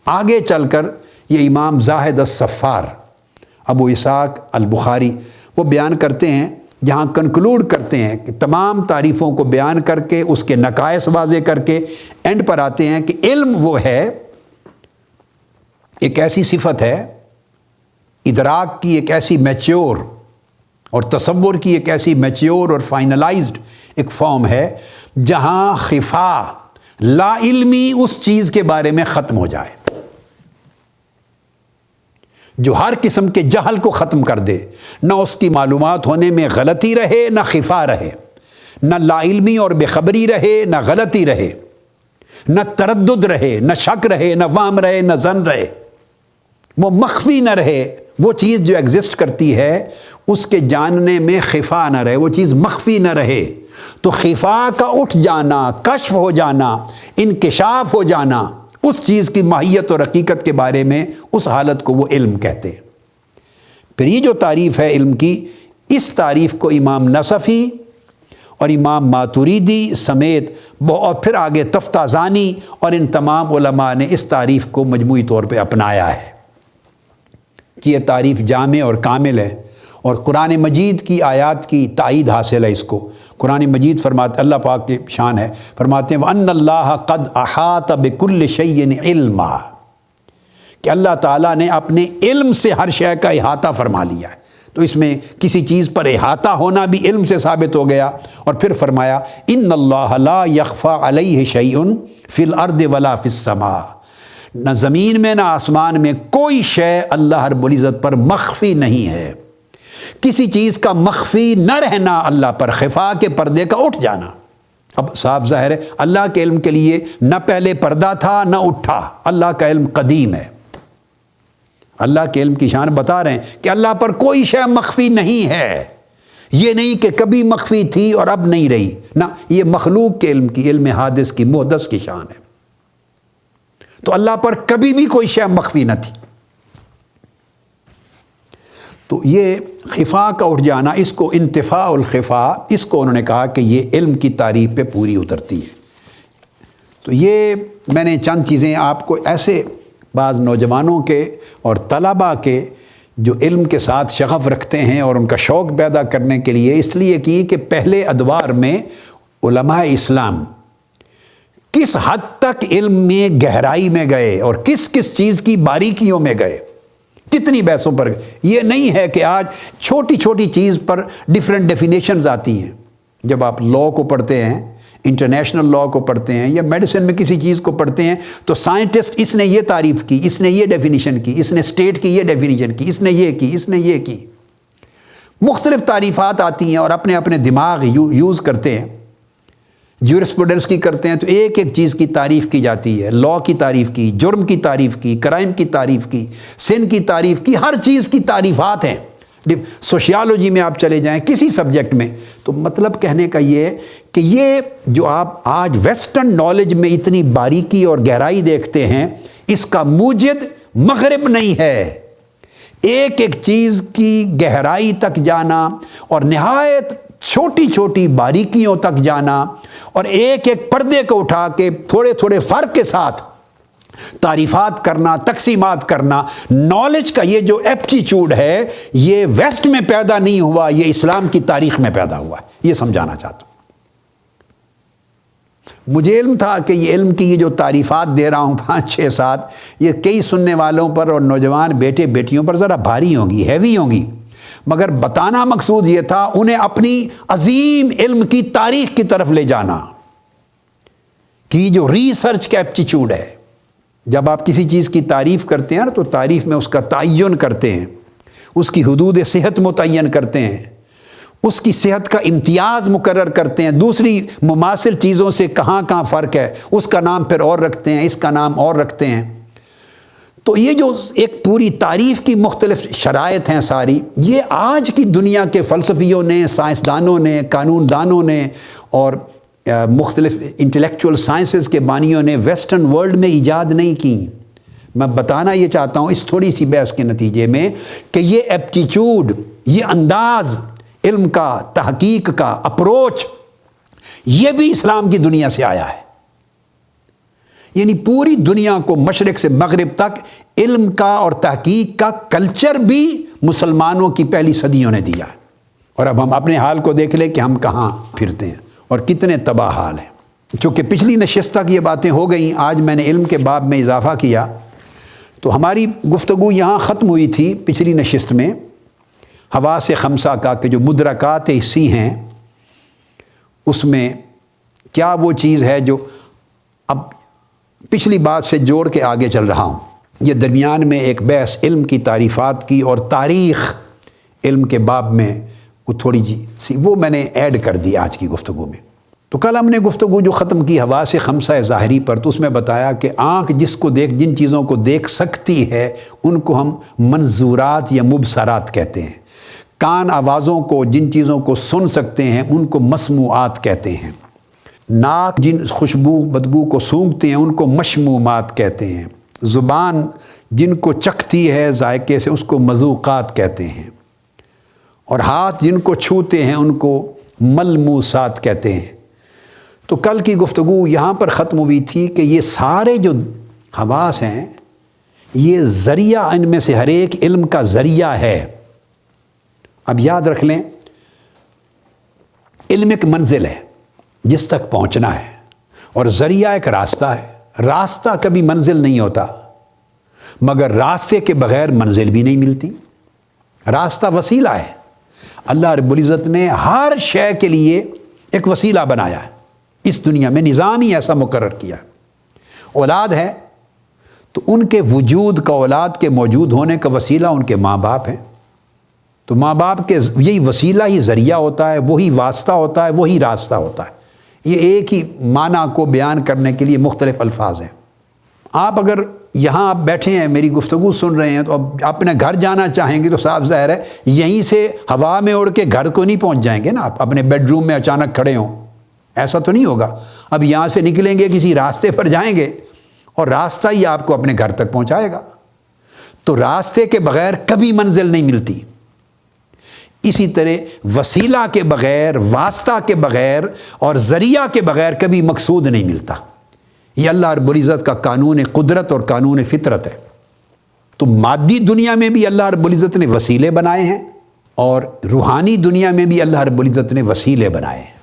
آگے چل کر یہ امام زاہد الصفار، ابو اسحاق البخاری، وہ بیان کرتے ہیں، جہاں کنکلوڈ کرتے ہیں کہ تمام تعریفوں کو بیان کر کے اس کے نقائص واضح کر کے اینڈ پر آتے ہیں کہ علم وہ ہے، ایک ایسی صفت ہے، ادراک کی ایک ایسی میچیور اور تصور کی ایک ایسی میچیور اور فائنلائزڈ ایک فارم ہے جہاں خفا لا علمی اس چیز کے بارے میں ختم ہو جائے، جو ہر قسم کے جہل کو ختم کر دے، نہ اس کی معلومات ہونے میں غلطی رہے، نہ خفا رہے، نہ لا علمی اور بے خبری رہے، نہ غلطی رہے، نہ تردد رہے، نہ شک رہے، نہ وہم رہے، نہ ظن رہے، وہ مخفی نہ رہے، وہ چیز جو ایگزسٹ کرتی ہے اس کے جاننے میں خفا نہ رہے، وہ چیز مخفی نہ رہے، تو خفا کا اٹھ جانا، کشف ہو جانا، انکشاف ہو جانا اس چیز کی ماہیت اور حقیقت کے بارے میں، اس حالت کو وہ علم کہتے ہیں۔ پھر یہ جو تعریف ہے علم کی، اس تعریف کو امام نصفی اور امام ماتوریدی سمیت اور پھر آگے تفتازانی اور ان تمام علماء نے اس تعریف کو مجموعی طور پہ اپنایا ہے کہ یہ تعریف جامع اور کامل ہے، اور قرآن مجید کی آیات کی تائید حاصل ہے اس کو۔ قرآن مجید فرماتے، اللہ پاک کی شان ہے، فرماتے ہیں وَأَنَّ اللَّهَ قَدْ أَحَاطَ بِكُلِّ شَيْءٍ عِلْمًا، کہ اللہ تعالیٰ نے اپنے علم سے ہر شے کا احاطہ فرما لیا ہے۔ تو اس میں کسی چیز پر احاطہ ہونا بھی علم سے ثابت ہو گیا۔ اور پھر فرمایا إِنَّ اللَّهَ لَا يَخْفَى عَلَيْهِ شَيْءٌ فِي الْأَرْضِ وَلَا فِي السَّمَاءِ، نہ زمین میں نہ آسمان میں کوئی شے اللہ رب العزت پر مخفی نہیں ہے۔ کسی چیز کا مخفی نہ رہنا اللہ پر، خفا کے پردے کا اٹھ جانا۔ اب صاف ظاہر ہے اللہ کے علم کے لیے نہ پہلے پردہ تھا نہ اٹھا، اللہ کا علم قدیم ہے۔ اللہ کے علم کی شان بتا رہے ہیں کہ اللہ پر کوئی شے مخفی نہیں ہے، یہ نہیں کہ کبھی مخفی تھی اور اب نہیں رہی، نہ، یہ مخلوق کے علم کی، علم حادث کی، محدث کی شان ہے۔ تو اللہ پر کبھی بھی کوئی شے مخفی نہ تھی۔ تو یہ خفا کا اٹھ جانا، اس کو انتفاع الخفا، اس کو انہوں نے کہا کہ یہ علم کی تعریف پہ پوری اترتی ہے۔ تو یہ میں نے چند چیزیں آپ کو ایسے بعض نوجوانوں کے اور طلباء کے جو علم کے ساتھ شغف رکھتے ہیں اور ان کا شوق پیدا کرنے کے لیے اس لیے کی کہ پہلے ادوار میں علماء اسلام کس حد تک علم میں گہرائی میں گئے اور کس کس چیز کی باریکیوں میں گئے، کتنی بحثوں پر گئے۔ یہ نہیں ہے کہ آج چھوٹی چھوٹی چیز پر ڈیفرنٹ ڈیفینیشنز آتی ہیں۔ جب آپ لاء کو پڑھتے ہیں، انٹرنیشنل لاء کو پڑھتے ہیں یا میڈیسن میں کسی چیز کو پڑھتے ہیں تو سائنٹسٹ اس نے یہ تعریف کی، اس نے یہ ڈیفینیشن کی، اس نے اسٹیٹ کی یہ ڈیفینیشن کی، اس نے یہ کی، اس نے یہ کی، مختلف تعریفات آتی ہیں اور اپنے اپنے دماغ یوز کرتے ہیں۔ جورسپروڈنس کی کرتے ہیں تو ایک ایک چیز کی تعریف کی جاتی ہے، لاء کی تعریف کی، جرم کی تعریف کی، کرائم کی تعریف کی، سن کی تعریف کی، ہر چیز کی تعریفات ہیں۔ سوشیالوجی میں آپ چلے جائیں، کسی سبجیکٹ میں، تو مطلب کہنے کا یہ کہ یہ جو آپ آج ویسٹرن نالج میں اتنی باریکی اور گہرائی دیکھتے ہیں، اس کا موجد مغرب نہیں ہے۔ ایک ایک چیز کی گہرائی تک جانا اور نہایت چھوٹی چھوٹی باریکیوں تک جانا اور ایک ایک پردے کو اٹھا کے تھوڑے تھوڑے فرق کے ساتھ تعریفات کرنا، تقسیمات کرنا، نالج کا یہ جو ایپٹیچیوڈ ہے یہ ویسٹ میں پیدا نہیں ہوا، یہ اسلام کی تاریخ میں پیدا ہوا ہے۔ یہ سمجھانا چاہتا ہوں۔ مجھے علم تھا کہ یہ علم کی یہ جو تعریفات دے رہا ہوں 5 6 7 یہ کئی سننے والوں پر اور نوجوان بیٹے بیٹیوں پر ذرا بھاری ہوں گی، ہیوی ہوں گی، مگر بتانا مقصود یہ تھا انہیں اپنی عظیم علم کی تاریخ کی طرف لے جانا، کہ جو ریسرچ کا ایپٹیچیوڈ ہے۔ جب آپ کسی چیز کی تعریف کرتے ہیں تو تعریف میں اس کا تعین کرتے ہیں، اس کی حدود صحت متعین کرتے ہیں، اس کی صحت کا امتیاز مقرر کرتے ہیں، دوسری مماثل چیزوں سے کہاں کہاں فرق ہے، اس کا نام پھر اور رکھتے ہیں، اس کا نام اور رکھتے ہیں۔ تو یہ جو ایک پوری تعریف کی مختلف شرائط ہیں ساری، یہ آج کی دنیا کے فلسفیوں نے، سائنسدانوں نے، قانون دانوں نے اور مختلف انٹلیکچول سائنسز کے بانیوں نے ویسٹرن ورلڈ میں ایجاد نہیں کی۔ میں بتانا یہ چاہتا ہوں اس تھوڑی سی بحث کے نتیجے میں کہ یہ ایپٹیچیوڈ، یہ انداز علم کا، تحقیق کا اپروچ، یہ بھی اسلام کی دنیا سے آیا ہے۔ یعنی پوری دنیا کو مشرق سے مغرب تک علم کا اور تحقیق کا کلچر بھی مسلمانوں کی پہلی صدیوں نے دیا ہے۔ اور اب ہم اپنے حال کو دیکھ لیں کہ ہم کہاں پھرتے ہیں اور کتنے تباہ حال ہیں۔ چونکہ پچھلی نشست تک یہ باتیں ہو گئیں، آج میں نے علم کے باب میں اضافہ کیا، تو ہماری گفتگو یہاں ختم ہوئی تھی پچھلی نشست میں حواس خمسہ کا، کہ جو مدرکات حسی ہیں اس میں کیا وہ چیز ہے جو اب پچھلی بات سے جوڑ کے آگے چل رہا ہوں۔ یہ درمیان میں ایک بحث علم کی تعریفات کی اور تاریخ علم کے باب میں وہ تھوڑی سی وہ میں نے ایڈ کر دی آج کی گفتگو میں۔ تو کل ہم نے گفتگو جو ختم کی حواس خمسہ ظاہری پر، تو اس میں بتایا کہ آنکھ جن چیزوں کو دیکھ سکتی ہے ان کو ہم منظورات یا مبصرات کہتے ہیں، کان آوازوں کو، جن چیزوں کو سن سکتے ہیں ان کو مسموعات کہتے ہیں، ناک جن خوشبو بدبو کو سونگھتے ہیں ان کو مشمومات کہتے ہیں، زبان جن کو چکھتی ہے ذائقے سے اس کو مذوقات کہتے ہیں، اور ہاتھ جن کو چھوتے ہیں ان کو ملموسات کہتے ہیں۔ تو کل کی گفتگو یہاں پر ختم ہوئی تھی کہ یہ سارے جو حواس ہیں یہ ذریعہ، ان میں سے ہر ایک علم کا ذریعہ ہے۔ اب یاد رکھ لیں، علم ایک منزل ہے جس تک پہنچنا ہے، اور ذریعہ ایک راستہ ہے۔ راستہ کبھی منزل نہیں ہوتا، مگر راستے کے بغیر منزل بھی نہیں ملتی۔ راستہ وسیلہ ہے۔ اللہ رب العزت نے ہر شے کے لیے ایک وسیلہ بنایا ہے، اس دنیا میں نظام ہی ایسا مقرر کیا۔ اولاد ہے تو ان کے وجود کا، اولاد کے موجود ہونے کا وسیلہ ان کے ماں باپ ہیں۔ تو ماں باپ کے یہی وسیلہ ہی ذریعہ ہوتا ہے، وہی واسطہ ہوتا ہے، وہی راستہ ہوتا ہے۔ یہ ایک ہی معنی کو بیان کرنے کے لیے مختلف الفاظ ہیں۔ آپ اگر یہاں آپ بیٹھے ہیں، میری گفتگو سن رہے ہیں، تو اب اپنے گھر جانا چاہیں گے تو صاف ظاہر ہے یہیں سے ہوا میں اڑ کے گھر کو نہیں پہنچ جائیں گے نا۔ آپ اپنے بیڈ روم میں اچانک کھڑے ہوں، ایسا تو نہیں ہوگا۔ اب یہاں سے نکلیں گے، کسی راستے پر جائیں گے اور راستہ ہی آپ کو اپنے گھر تک پہنچائے گا۔ تو راستے کے بغیر کبھی منزل نہیں ملتی۔ اسی طرح وسیلہ کے بغیر، واسطہ کے بغیر اور ذریعہ کے بغیر کبھی مقصود نہیں ملتا۔ یہ اللہ رب العزت کا قانون قدرت اور قانون فطرت ہے۔ تو مادی دنیا میں بھی اللہ رب العزت نے وسیلے بنائے ہیں، اور روحانی دنیا میں بھی اللہ رب العزت نے وسیلے بنائے ہیں۔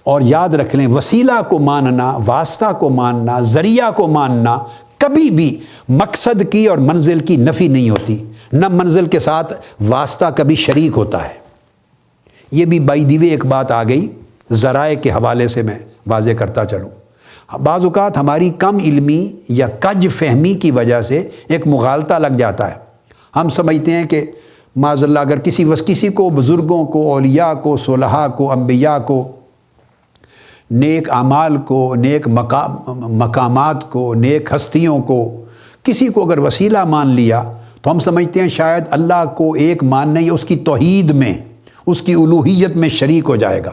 اور یاد رکھ لیں، وسیلہ کو ماننا، واسطہ کو ماننا، ذریعہ کو ماننا کبھی بھی مقصد کی اور منزل کی نفی نہیں ہوتی۔ نہ منزل کے ساتھ واسطہ کبھی شریک ہوتا ہے۔ یہ بھی بائی دی وے ایک بات آ گئی، ذرائع کے حوالے سے میں واضح کرتا چلوں۔ بعض اوقات ہماری کم علمی یا کج فہمی کی وجہ سے ایک مغالطہ لگ جاتا ہے۔ ہم سمجھتے ہیں کہ معاذ اللہ اگر کسی کو، بزرگوں کو، اولیاء کو، صلحاء کو، انبیاء کو، نیک اعمال کو، نیک مقامات کو، نیک ہستیوں کو، کسی کو اگر وسیلہ مان لیا تو ہم سمجھتے ہیں شاید اللہ کو ایک ماننے یا اس کی توحید میں، اس کی الوہیت میں شریک ہو جائے گا۔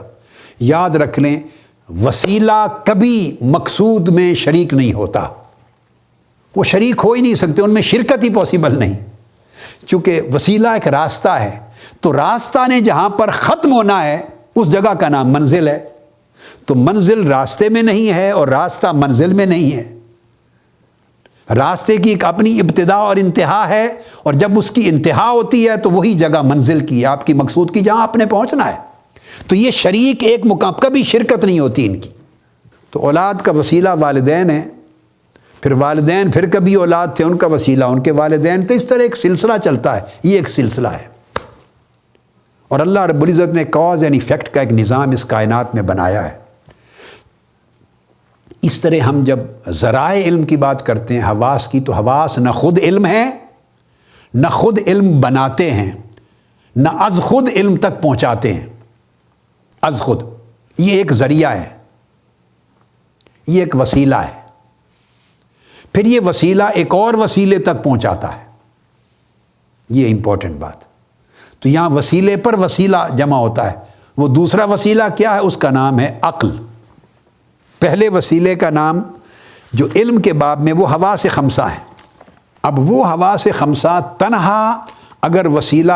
یاد رکھ لیں، وسیلہ کبھی مقصود میں شریک نہیں ہوتا۔ وہ شریک ہو ہی نہیں سکتے، ان میں شرکت ہی پاسبل نہیں۔ چونکہ وسیلہ ایک راستہ ہے، تو راستہ نے جہاں پر ختم ہونا ہے اس جگہ کا نام منزل ہے۔ تو منزل راستے میں نہیں ہے اور راستہ منزل میں نہیں ہے۔ راستے کی ایک اپنی ابتدا اور انتہا ہے، اور جب اس کی انتہا ہوتی ہے تو وہی جگہ منزل کی ہے، آپ کی مقصود کی، جہاں آپ نے پہنچنا ہے۔ تو یہ شریک ایک مقام، کبھی شرکت نہیں ہوتی ان کی۔ تو اولاد کا وسیلہ والدین ہے، پھر والدین پھر کبھی اولاد تھے، ان کا وسیلہ ان کے والدین، تو اس طرح ایک سلسلہ چلتا ہے۔ یہ ایک سلسلہ ہے، اور اللہ رب العزت نے کاز اینڈ ایفیکٹ کا ایک نظام اس کائنات میں بنایا ہے۔ اس طرح ہم جب ذرائع علم کی بات کرتے ہیں، حواس کی، تو حواس نہ خود علم ہے، نہ خود علم بناتے ہیں، نہ از خود علم تک پہنچاتے ہیں۔ از خود یہ ایک ذریعہ ہے، یہ ایک وسیلہ ہے، پھر یہ وسیلہ ایک اور وسیلے تک پہنچاتا ہے۔ یہ امپورٹنٹ بات۔ تو یہاں وسیلے پر وسیلہ جمع ہوتا ہے۔ وہ دوسرا وسیلہ کیا ہے؟ اس کا نام ہے عقل۔ پہلے وسیلے کا نام جو علم کے باب میں وہ حواس خمسہ ہیں۔ اب وہ حواس خمسہ تنہا اگر وسیلہ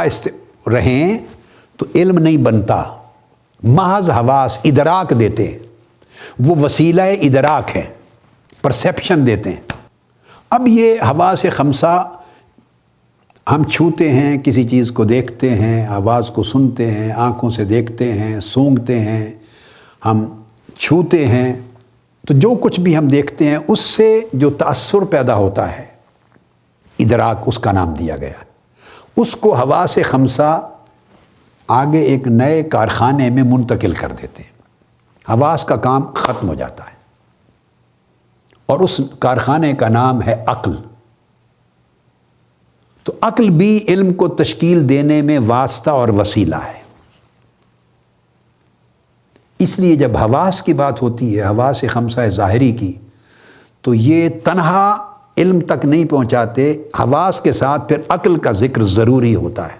رہیں تو علم نہیں بنتا۔ محض حواس ادراک دیتے ہیں، وہ وسیلہ ادراک ہے، پرسیپشن دیتے ہیں۔ اب یہ حواس خمسہ، ہم چھوتے ہیں، کسی چیز کو دیکھتے ہیں، آواز کو سنتے ہیں، آنکھوں سے دیکھتے ہیں، سونگھتے ہیں، ہم چھوتے ہیں، تو جو کچھ بھی ہم دیکھتے ہیں اس سے جو تأثر پیدا ہوتا ہے، ادراک اس کا نام دیا گیا۔ اس کو حواس خمسہ آگے ایک نئے کارخانے میں منتقل کر دیتے ہیں۔ حواس کا کام ختم ہو جاتا ہے، اور اس کارخانے کا نام ہے عقل۔ تو عقل بھی علم کو تشکیل دینے میں واسطہ اور وسیلہ ہے۔ اس لیے جب حواس کی بات ہوتی ہے، حواس خمسہ ظاہری کی، تو یہ تنہا علم تک نہیں پہنچاتے، حواس کے ساتھ پھر عقل کا ذکر ضروری ہوتا ہے۔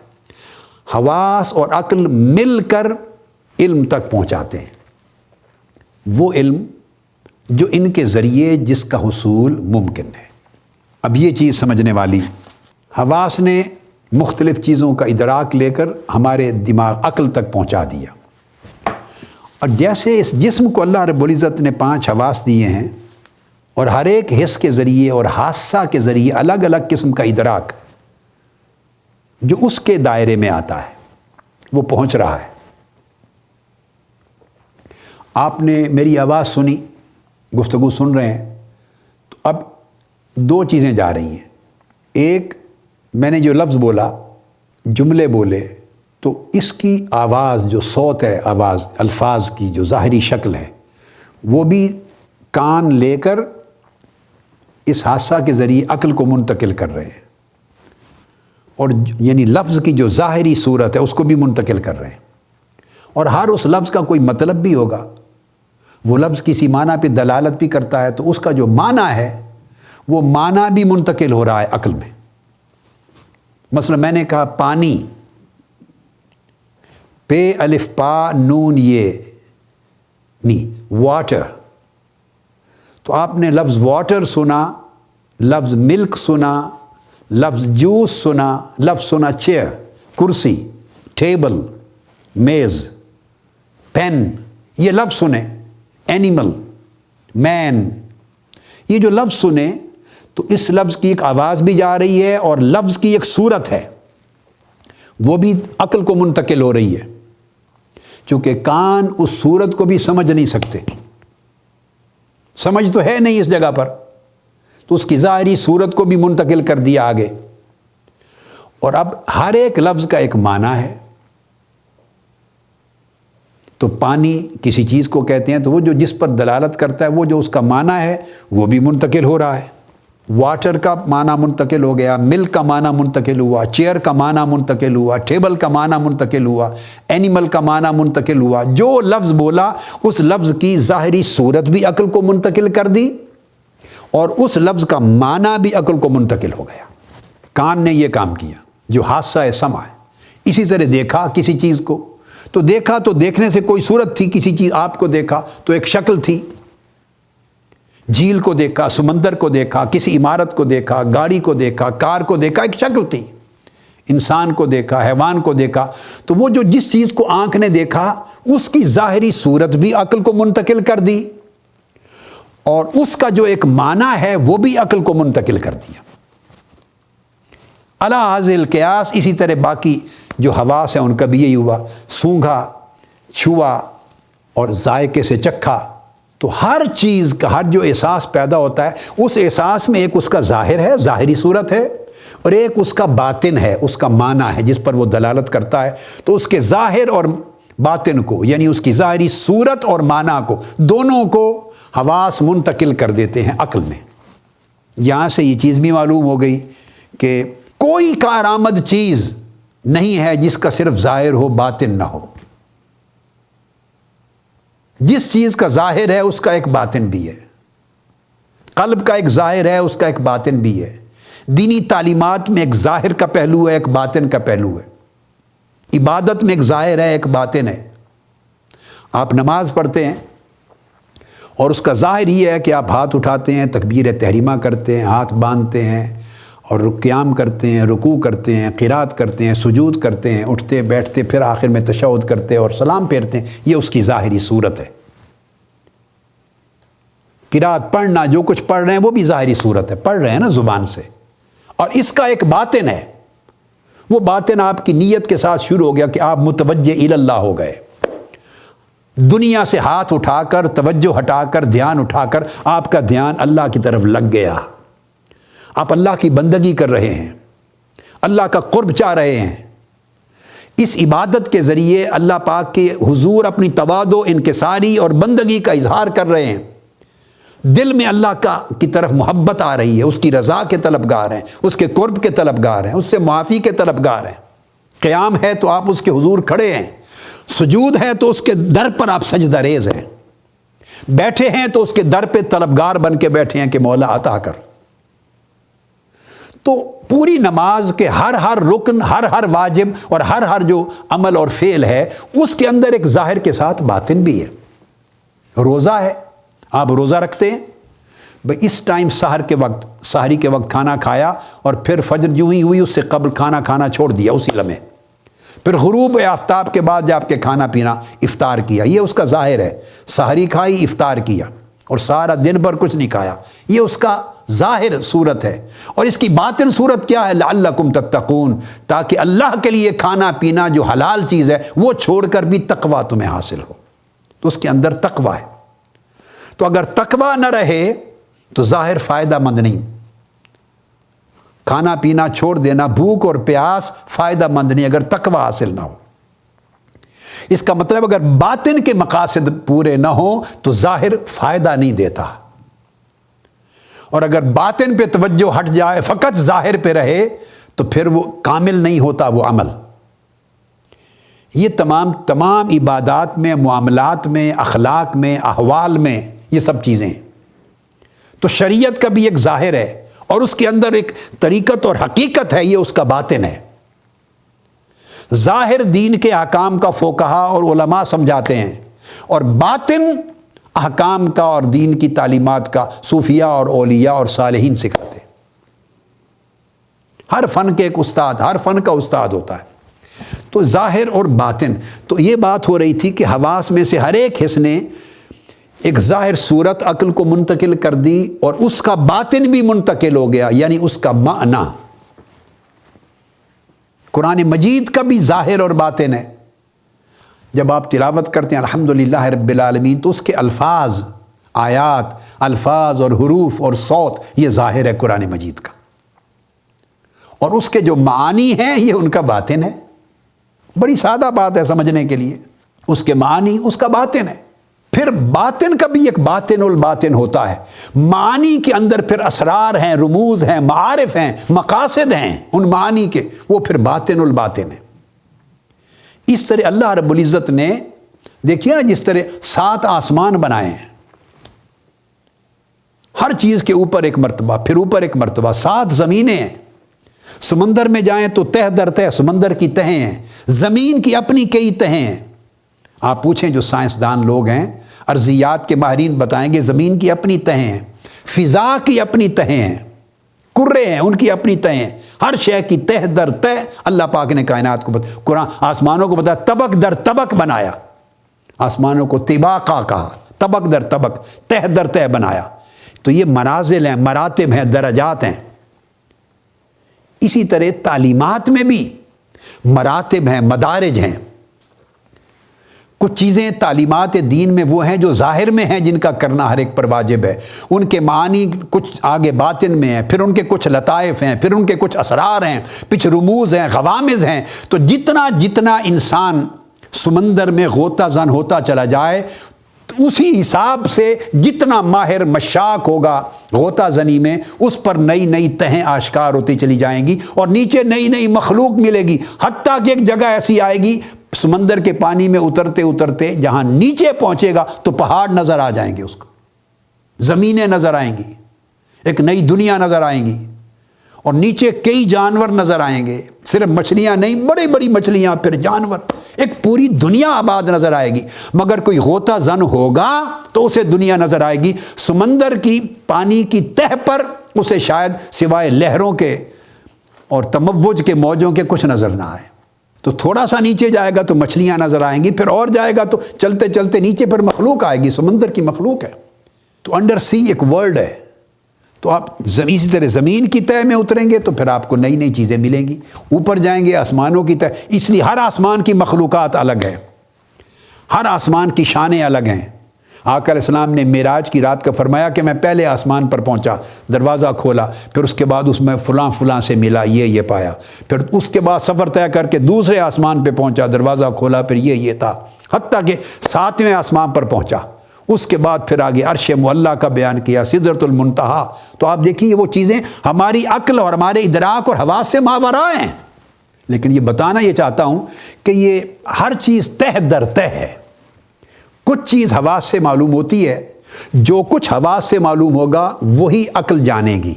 حواس اور عقل مل کر علم تک پہنچاتے ہیں، وہ علم جو ان کے ذریعے جس کا حصول ممکن ہے۔ اب یہ چیز سمجھنے والی، حواس نے مختلف چیزوں کا ادراک لے کر ہمارے دماغ عقل تک پہنچا دیا، اور جیسے اس جسم کو اللہ رب العزت نے 5 حواس دیے ہیں، اور ہر ایک حس کے ذریعے اور حادثہ کے ذریعے الگ الگ قسم کا ادراک جو اس کے دائرے میں آتا ہے وہ پہنچ رہا ہے۔ آپ نے میری آواز سنی، گفتگو سن رہے ہیں، تو اب 2 چیزیں جا رہی ہیں۔ ایک، میں نے جو لفظ بولا، جملے بولے، تو اس کی آواز جو صوت ہے، آواز الفاظ کی جو ظاہری شکل ہے، وہ بھی کان لے کر اس حادثہ کے ذریعے عقل کو منتقل کر رہے ہیں۔ اور یعنی لفظ کی جو ظاہری صورت ہے اس کو بھی منتقل کر رہے ہیں، اور ہر اس لفظ کا کوئی مطلب بھی ہوگا، وہ لفظ کسی معنی پہ دلالت بھی کرتا ہے تو اس کا جو معنی ہے وہ معنی بھی منتقل ہو رہا ہے عقل میں۔ مثلا میں نے کہا پانی، پے الف پا نون یہ نی، واٹر، تو آپ نے لفظ واٹر سنا، لفظ ملک سنا، لفظ جوس سنا، لفظ سنا چیئر، کرسی، ٹیبل، میز، پین، یہ لفظ سنے، اینیمل، مین، یہ جو لفظ سنے تو اس لفظ کی ایک آواز بھی جا رہی ہے اور لفظ کی ایک صورت ہے وہ بھی عقل کو منتقل ہو رہی ہے، چونکہ کان اس صورت کو بھی سمجھ نہیں سکتے، سمجھ تو ہے نہیں اس جگہ پر، تو اس کی ظاہری صورت کو بھی منتقل کر دیا آگے۔ اور اب ہر ایک لفظ کا ایک معنی ہے، تو پانی کسی چیز کو کہتے ہیں تو وہ جو جس پر دلالت کرتا ہے وہ جو اس کا معنی ہے وہ بھی منتقل ہو رہا ہے۔ واٹر کا معنی منتقل ہو گیا، ملک کا معنی منتقل ہوا، چیئر کا معنی منتقل ہوا، ٹیبل کا معنی منتقل ہوا، اینیمل کا معنی منتقل ہوا۔ جو لفظ بولا اس لفظ کی ظاہری صورت بھی عقل کو منتقل کر دی اور اس لفظ کا معنی بھی عقل کو منتقل ہو گیا۔ کان نے یہ کام کیا جو حادثہ سمع ہے۔ اسی طرح دیکھا کسی چیز کو تو دیکھا تو دیکھنے سے کوئی صورت تھی، کسی چیز آپ کو دیکھا تو ایک شکل تھی، جھیل کو دیکھا، سمندر کو دیکھا، کسی عمارت کو دیکھا، گاڑی کو دیکھا، کار کو دیکھا، ایک شکل تھی، انسان کو دیکھا، حیوان کو دیکھا، تو وہ جو جس چیز کو آنکھ نے دیکھا اس کی ظاہری صورت بھی عقل کو منتقل کر دی اور اس کا جو ایک معنی ہے وہ بھی عقل کو منتقل کر دیا۔ علی ھذا القیاس اسی طرح باقی جو حواس ہیں ان کا بھی یہی ہوا، سونگھا، چھوا اور ذائقے سے چکھا، تو ہر چیز کا ہر جو احساس پیدا ہوتا ہے اس احساس میں ایک اس کا ظاہر ہے، ظاہری صورت ہے، اور ایک اس کا باطن ہے، اس کا معنی ہے جس پر وہ دلالت کرتا ہے۔ تو اس کے ظاہر اور باطن کو یعنی اس کی ظاہری صورت اور معنی کو دونوں کو حواس منتقل کر دیتے ہیں عقل میں۔ یہاں سے یہ چیز بھی معلوم ہو گئی کہ کوئی کارآمد چیز نہیں ہے جس کا صرف ظاہر ہو باطن نہ ہو۔ جس چیز کا ظاہر ہے اس کا ایک باطن بھی ہے، قلب کا ایک ظاہر ہے اس کا ایک باطن بھی ہے۔ دینی تعلیمات میں ایک ظاہر کا پہلو ہے، ایک باطن کا پہلو ہے۔ عبادت میں ایک ظاہر ہے، ایک باطن ہے۔ آپ نماز پڑھتے ہیں اور اس کا ظاہر یہ ہے کہ آپ ہاتھ اٹھاتے ہیں، تکبیر تحریمہ کرتے ہیں، ہاتھ باندھتے ہیں اور قیام کرتے ہیں، رکوع کرتے ہیں، قرات کرتے ہیں، سجود کرتے ہیں، اٹھتے بیٹھتے، پھر آخر میں تشہد کرتے ہیں اور سلام پھیرتے ہیں۔ یہ اس کی ظاہری صورت ہے۔ قرات پڑھنا، جو کچھ پڑھ رہے ہیں وہ بھی ظاہری صورت ہے، پڑھ رہے ہیں نا زبان سے، اور اس کا ایک باطن ہے۔ وہ باطن آپ کی نیت کے ساتھ شروع ہو گیا کہ آپ متوجہ الی اللہ ہو گئے، دنیا سے ہاتھ اٹھا کر، توجہ ہٹا کر، دھیان اٹھا کر آپ کا دھیان اللہ کی طرف لگ گیا۔ آپ اللہ کی بندگی کر رہے ہیں، اللہ کا قرب چاہ رہے ہیں۔ اس عبادت کے ذریعے اللہ پاک کے حضور اپنی تواضع، انکساری اور بندگی کا اظہار کر رہے ہیں۔ دل میں اللہ کی طرف محبت آ رہی ہے، اس کی رضا کے طلبگار ہیں، اس کے قرب کے طلبگار ہیں، اس سے معافی کے طلبگار ہیں۔ قیام ہے تو آپ اس کے حضور کھڑے ہیں، سجود ہے تو اس کے در پر آپ سجدہ ریز ہیں، بیٹھے ہیں تو اس کے در پہ طلبگار بن کے بیٹھے ہیں کہ مولا عطا کر۔ تو پوری نماز کے ہر رکن، ہر واجب اور ہر جو عمل اور فعل ہے اس کے اندر ایک ظاہر کے ساتھ باطن بھی ہے۔ روزہ ہے، آپ روزہ رکھتے ہیں، بھئی اس ٹائم سحری کے وقت کھانا کھایا اور پھر فجر جو ہی ہوئی اس سے قبل کھانا کھانا چھوڑ دیا اسی لمحے، پھر غروب آفتاب کے بعد جا کے کھانا پینا افطار کیا، یہ اس کا ظاہر ہے۔ سحری کھائی، افطار کیا اور سارا دن بھر کچھ نہیں کھایا، یہ اس کا ظاہر صورت ہے۔ اور اس کی باطن صورت کیا ہے؟ لعلکم تتقون، تاکہ اللہ کے لیے کھانا پینا جو حلال چیز ہے وہ چھوڑ کر بھی تقوی تمہیں حاصل ہو، تو اس کے اندر تقوی ہے۔ تو اگر تقوی نہ رہے تو ظاہر فائدہ مند نہیں، کھانا پینا چھوڑ دینا، بھوک اور پیاس فائدہ مند نہیں اگر تقوی حاصل نہ ہو۔ اس کا مطلب اگر باطن کے مقاصد پورے نہ ہوں تو ظاہر فائدہ نہیں دیتا، اور اگر باطن پہ توجہ ہٹ جائے، فقط ظاہر پہ رہے تو پھر وہ کامل نہیں ہوتا وہ عمل۔ یہ تمام عبادات میں، معاملات میں، اخلاق میں، احوال میں یہ سب چیزیں ہیں۔ تو شریعت کا بھی ایک ظاہر ہے اور اس کے اندر ایک طریقت اور حقیقت ہے، یہ اس کا باطن ہے۔ ظاہر دین کے احکام کا فقہا اور علماء سمجھاتے ہیں، اور باطن احکام کا اور دین کی تعلیمات کا صوفیاء اور اولیاء اور صالحین سکھاتے ہیں۔ ہر فن کے ایک استاد، ہر فن کا استاد ہوتا ہے۔ تو ظاہر اور باطن، تو یہ بات ہو رہی تھی کہ حواس میں سے ہر ایک حص نے ایک ظاہر صورت عقل کو منتقل کر دی، اور اس کا باطن بھی منتقل ہو گیا، یعنی اس کا معنی۔ قرآن مجید کا بھی ظاہر اور باطن ہے۔ جب آپ تلاوت کرتے ہیں الحمدللہ رب العالمین، تو اس کے الفاظ، آیات، الفاظ اور حروف اور صوت، یہ ظاہر ہے قرآن مجید کا، اور اس کے جو معانی ہیں یہ ان کا باطن ہے۔ بڑی سادہ بات ہے سمجھنے کے لیے، اس کے معانی اس کا باطن ہے۔ پھر باطن کا بھی ایک باطن الباطن ہوتا ہے، معانی کے اندر پھر اسرار ہیں، رموز ہیں، معارف ہیں، مقاصد ہیں، ان معانی کے، وہ پھر باطن الباطن ہے۔ اس طرح اللہ رب العزت نے، دیکھیے نا، جس طرح 7 آسمان بنائے ہیں، ہر چیز کے اوپر ایک مرتبہ، پھر اوپر ایک مرتبہ، 7 زمینیں ہیں۔ سمندر میں جائیں تو تہ در تہ سمندر کی تہیں ہیں، زمین کی اپنی کئی تہیں ہیں۔ آپ پوچھیں جو سائنسدان لوگ ہیں، ارضیات کے ماہرین بتائیں گے زمین کی اپنی تہیں ہیں، فضا کی اپنی تہیں ہیں، کرے ہیں ان کی اپنی تہیں ہیں، ہر شے کی تہ در تہ اللہ پاک نے کائنات کو قرآن آسمانوں کو بتایا، طبق در طبق بنایا، آسمانوں کو طباقہ کہا، طبق در طبق، تہ در تہ بنایا۔ تو یہ منازل ہیں، مراتب ہیں، درجات ہیں۔ اسی طرح تعلیمات میں بھی مراتب ہیں، مدارج ہیں۔ کچھ چیزیں تعلیمات دین میں وہ ہیں جو ظاہر میں ہیں، جن کا کرنا ہر ایک پر واجب ہے، ان کے معانی کچھ آگے باطن میں ہیں، پھر ان کے کچھ لطائف ہیں، پھر ان کے کچھ اسرار ہیں، کچھ رموز ہیں، غوامض ہیں۔ تو جتنا انسان سمندر میں غوطہ زن ہوتا چلا جائے، اسی حساب سے جتنا ماہر مشاق ہوگا غوطہ زنی میں، اس پر نئی تہیں آشکار ہوتی چلی جائیں گی، اور نیچے نئی مخلوق ملے گی، حتیٰ کہ ایک جگہ ایسی آئے گی سمندر کے پانی میں اترتے اترتے جہاں نیچے پہنچے گا تو پہاڑ نظر آ جائیں گے، اس کو زمینیں نظر آئیں گی، ایک نئی دنیا نظر آئیں گی، اور نیچے کئی جانور نظر آئیں گے، صرف مچھلیاں نہیں، بڑی بڑی مچھلیاں، پھر جانور، ایک پوری دنیا آباد نظر آئے گی۔ مگر کوئی غوطہ زن ہوگا تو اسے دنیا نظر آئے گی، سمندر کی پانی کی تہ پر اسے شاید سوائے لہروں کے اور تموج کے موجوں کے کچھ نظر نہ آئے۔ تو تھوڑا سا نیچے جائے گا تو مچھلیاں نظر آئیں گی، پھر اور جائے گا تو چلتے چلتے نیچے پر مخلوق آئے گی، سمندر کی مخلوق ہے۔ تو انڈر سی ایک ورلڈ ہے۔ تو آپ اسی طرح زمین کی تہ میں اتریں گے تو پھر آپ کو نئی چیزیں ملیں گی، اوپر جائیں گے آسمانوں کی تہ، اس لیے ہر آسمان کی مخلوقات الگ ہے، ہر آسمان کی شانیں الگ ہیں۔ آقا علیہ السلام نے معراج کی رات کا فرمایا کہ میں پہلے آسمان پر پہنچا، دروازہ کھولا، پھر اس کے بعد اس میں فلاں سے ملا، یہ پایا، پھر اس کے بعد سفر طے کر کے دوسرے آسمان پہ پہنچا، دروازہ کھولا، پھر یہ تھا، حتیٰ کہ 7ویں آسمان پر پہنچا۔ اس کے بعد پھر آگے عرش معلیٰ کا بیان کیا، سدرۃ المنتہا۔ تو آپ دیکھیے وہ چیزیں ہماری عقل اور ہمارے ادراک اور حواس سے ماوراء ہیں، لیکن یہ بتانا یہ چاہتا ہوں کہ یہ ہر چیز تہ در تہ ہے۔ کچھ چیز حواس سے معلوم ہوتی ہے، جو کچھ حواس سے معلوم ہوگا وہی عقل جانے گی۔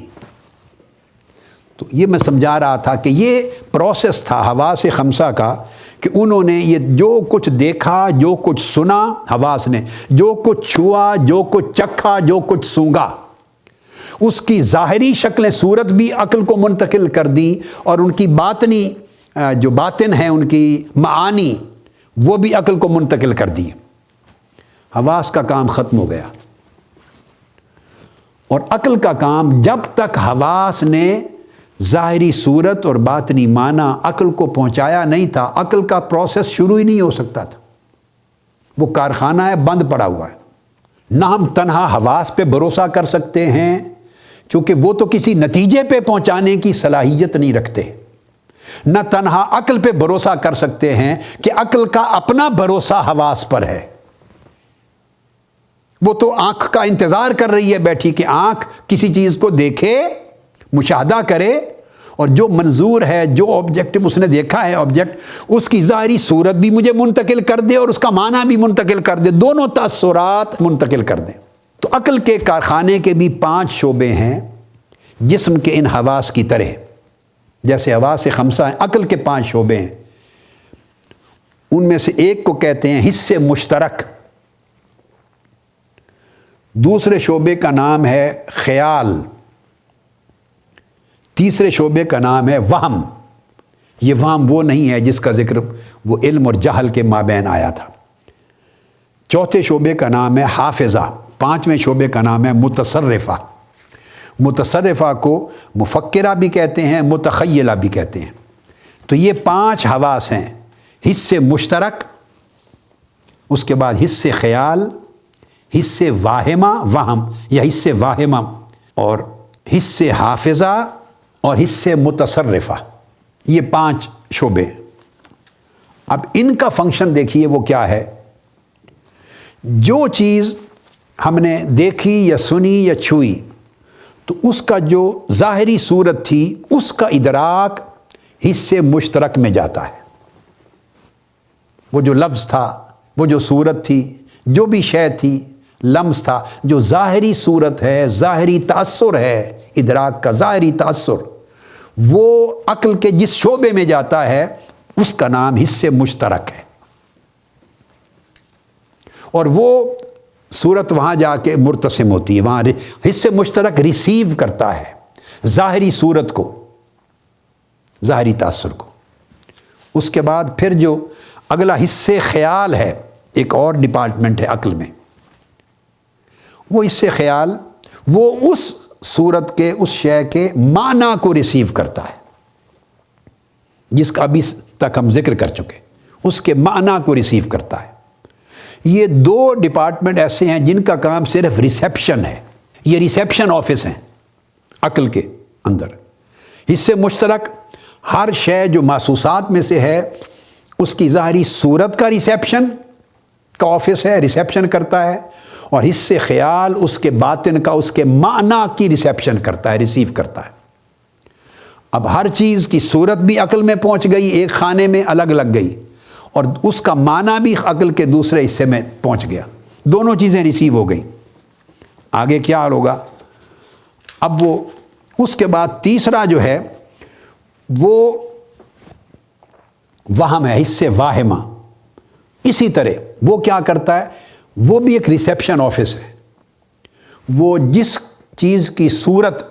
تو یہ میں سمجھا رہا تھا کہ یہ پروسیس تھا حواس خمسہ کا، کہ انہوں نے یہ جو کچھ دیکھا، جو کچھ سنا حواس نے، جو کچھ چھوا، جو کچھ چکھا، جو کچھ سونگا، اس کی ظاہری شکلیں صورت بھی عقل کو منتقل کر دی، اور ان کی باطنی جو باطن ہیں ان کی معانی وہ بھی عقل کو منتقل کر دی۔ حواس کا کام ختم ہو گیا، اور عقل کا کام جب تک حواس نے ظاہری صورت اور باطنی معنی عقل کو پہنچایا نہیں تھا، عقل کا پروسیس شروع ہی نہیں ہو سکتا تھا۔ وہ کارخانہ ہے، بند پڑا ہوا ہے۔ نہ ہم تنہا حواس پہ بھروسہ کر سکتے ہیں، چونکہ وہ تو کسی نتیجے پہ پہنچانے کی صلاحیت نہیں رکھتے، نہ تنہا عقل پہ بھروسہ کر سکتے ہیں کہ عقل کا اپنا بھروسہ حواس پر ہے۔ وہ تو آنکھ کا انتظار کر رہی ہے بیٹھی کہ آنکھ کسی چیز کو دیکھے، مشاہدہ کرے، اور جو منظور ہے، جو آبجیکٹو اس نے دیکھا ہے آبجیکٹ، اس کی ظاہری صورت بھی مجھے منتقل کر دے اور اس کا معنی بھی منتقل کر دے، دونوں تاثرات منتقل کر دیں۔ تو عقل کے کارخانے کے بھی 5 شعبے ہیں جسم کے ان حواس کی طرح، جیسے حواس خمسہ ہیں، عقل کے 5 شعبے ہیں۔ ان میں سے ایک کو کہتے ہیں حصے مشترک، دوسرے شعبے کا نام ہے خیال، تیسرے شعبے کا نام ہے وہم۔ یہ وہم وہ نہیں ہے جس کا ذکر وہ علم اور جہل کے مابین آیا تھا۔ چوتھے شعبے کا نام ہے حافظہ، پانچویں شعبے کا نام ہے متصرفہ۔ متصرفہ کو مفکرہ بھی کہتے ہیں، متخیلہ بھی کہتے ہیں۔ تو یہ 5 حواس ہیں، حصے مشترک، اس کے بعد حصے خیال، حصے واہمہ وہم یا حصے واہمہ، اور حصے حافظہ اور حصے متصرفہ۔ یہ 5 شعبے۔ اب ان کا فنکشن دیکھیے وہ کیا ہے۔ جو چیز ہم نے دیکھی یا سنی یا چھوئی، تو اس کا جو ظاہری صورت تھی اس کا ادراک حصے مشترک میں جاتا ہے۔ وہ جو لفظ تھا، وہ جو صورت تھی، جو بھی شے تھی، لمس تھا، جو ظاہری صورت ہے، ظاہری تأثر ہے، ادراک کا ظاہری تأثر، وہ عقل کے جس شعبے میں جاتا ہے اس کا نام حصے مشترک ہے، اور وہ صورت وہاں جا کے مرتسم ہوتی ہے۔ وہاں حصے مشترک ریسیو کرتا ہے ظاہری صورت کو، ظاہری تأثر کو۔ اس کے بعد پھر جو اگلا حصے خیال ہے، ایک اور ڈپارٹمنٹ ہے عقل میں، وہ حصے خیال، وہ اس صورت کے، اس شے کے معنی کو ریسیو کرتا ہے، جس کا ابھی تک ہم ذکر کر چکے، اس کے معنی کو ریسیو کرتا ہے۔ یہ 2 ڈپارٹمنٹ ایسے ہیں جن کا کام صرف ریسیپشن ہے، یہ ریسیپشن آفس ہیں عقل کے اندر۔ حصے مشترک ہر شے جو محسوسات میں سے ہے اس کی ظاہری صورت کا ریسیپشن کا آفس ہے، ریسیپشن کرتا ہے، اور حصے خیال اس کے باطن کا، اس کے معنی کی ریسیپشن کرتا ہے، ریسیو کرتا ہے۔ اب ہر چیز کی صورت بھی عقل میں پہنچ گئی، ایک خانے میں الگ لگ گئی، اور اس کا معنی بھی عقل کے دوسرے حصے میں پہنچ گیا، دونوں چیزیں ریسیو ہو گئیں۔ آگے کیا حال ہوگا؟ اب وہ اس کے بعد تیسرا جو ہے وہ وہم ہے، حصے واہمہ۔ اسی طرح وہ کیا کرتا ہے، وہ بھی ایک ریسیپشن آفس ہے۔ وہ جس چیز کی صورت،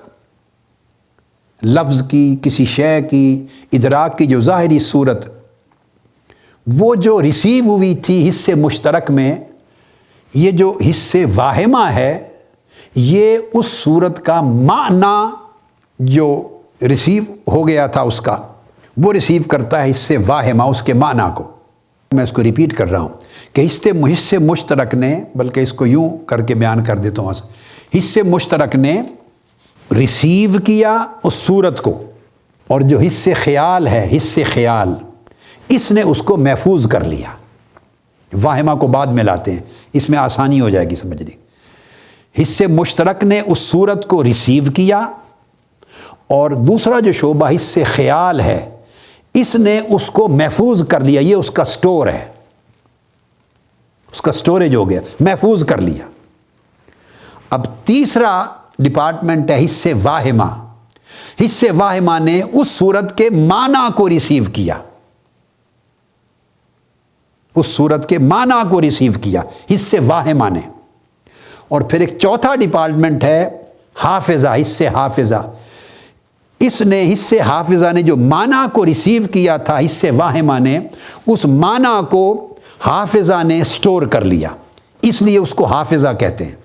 لفظ کی، کسی شے کی، ادراک کی جو ظاہری صورت، وہ جو ریسیو ہوئی تھی حصے مشترک میں، یہ جو حصے واہمہ ہے، یہ اس صورت کا معنی جو ریسیو ہو گیا تھا اس کا، وہ ریسیو کرتا ہے حصے واہمہ، اس کے معنی کو۔ میں اس کو ریپیٹ کر رہا ہوں کہ حصے مشترک نے، بلکہ اس کو یوں کر کے بیان کر دیتا ہوں، حصے مشترک نے ریسیو کیا اس صورت کو، اور جو حصے خیال ہے، حصے خیال، اس نے اس کو محفوظ کر لیا۔ واہمہ کو بعد میں لاتے ہیں، اس میں آسانی ہو جائے گی سمجھنے۔ حصے مشترک نے اس صورت کو ریسیو کیا، اور دوسرا جو شعبہ حصے خیال ہے، اس نے اس کو محفوظ کر لیا، یہ اس کا سٹور ہے، اس کا سٹوریج ہو گیا، محفوظ کر لیا۔ اب تیسرا ڈپارٹمنٹ ہے حصے واہمہ۔ حصے واہمہ نے اس صورت کے معنی کو ریسیو کیا، اس صورت کے معنی کو ریسیو کیا حصے واہمہ نے۔ اور پھر ایک چوتھا ڈپارٹمنٹ ہے حافظہ، حصے حافظہ۔ اس نے، حصے حافظہ نے جو معنی کو ریسیو کیا تھا حصے واہمہ نے، اس معنی کو حافظہ نے سٹور کر لیا، اس لیے اس کو حافظہ کہتے ہیں۔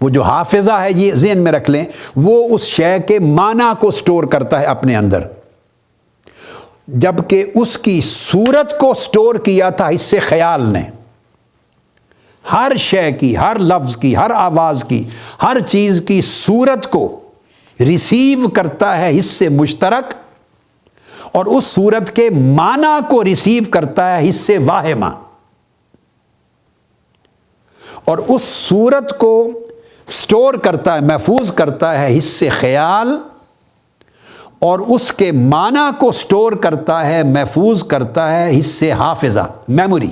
وہ جو حافظہ ہے، یہ ذہن میں رکھ لیں، وہ اس شے کے معنی کو سٹور کرتا ہے اپنے اندر، جبکہ اس کی صورت کو سٹور کیا تھا حصے خیال نے۔ ہر شے کی، ہر لفظ کی، ہر آواز کی، ہر چیز کی صورت کو ریسیو کرتا ہے حصے مشترک، اور اس صورت کے معنی کو ریسیو کرتا ہے حصے واہمہ، اور اس صورت کو سٹور کرتا ہے، محفوظ کرتا ہے حصے خیال، اور اس کے معنی کو سٹور کرتا ہے، محفوظ کرتا ہے حصے حافظہ، میموری۔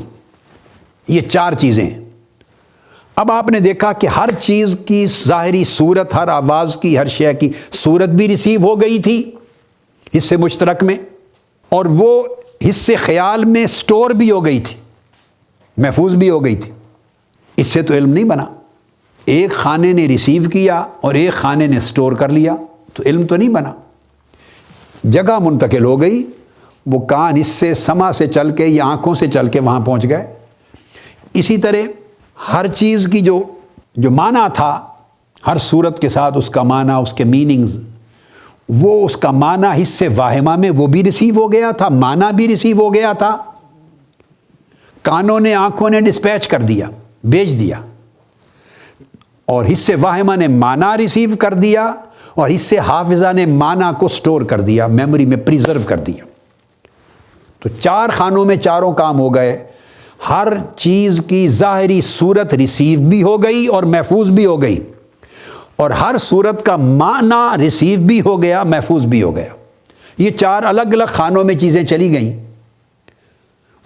یہ 4 چیزیں ہیں۔ اب آپ نے دیکھا کہ ہر چیز کی ظاہری صورت، ہر آواز کی، ہر شے کی صورت بھی ریسیو ہو گئی تھی حصے مشترک میں، اور وہ حصے خیال میں سٹور بھی ہو گئی تھی، محفوظ بھی ہو گئی تھی۔ اس سے تو علم نہیں بنا۔ ایک خانے نے ریسیو کیا اور ایک خانے نے سٹور کر لیا تو علم تو نہیں بنا۔ جگہ منتقل ہو گئی، وہ کان اس سے سما سے چل کے یا آنکھوں سے چل کے وہاں پہنچ گئے۔ اسی طرح ہر چیز کی جو معنی تھا، ہر صورت کے ساتھ اس کا معنی، اس کے میننگز، وہ اس کا معنی حصے واہمہ میں وہ بھی ریسیو ہو گیا تھا، معنی بھی ریسیو ہو گیا تھا۔ کانوں نے، آنکھوں نے ڈسپیچ کر دیا، بھیج دیا، اور حصے واہمہ نے معنی ریسیو کر دیا، اور حصے حافظہ نے معنی کو سٹور کر دیا، میموری میں پریزرو کر دیا۔ تو 4 خانوں میں چاروں کام ہو گئے۔ ہر چیز کی ظاہری صورت ریسیو بھی ہو گئی اور محفوظ بھی ہو گئی، اور ہر صورت کا معنی ریسیو بھی ہو گیا، محفوظ بھی ہو گیا۔ یہ 4 الگ الگ خانوں میں چیزیں چلی گئیں۔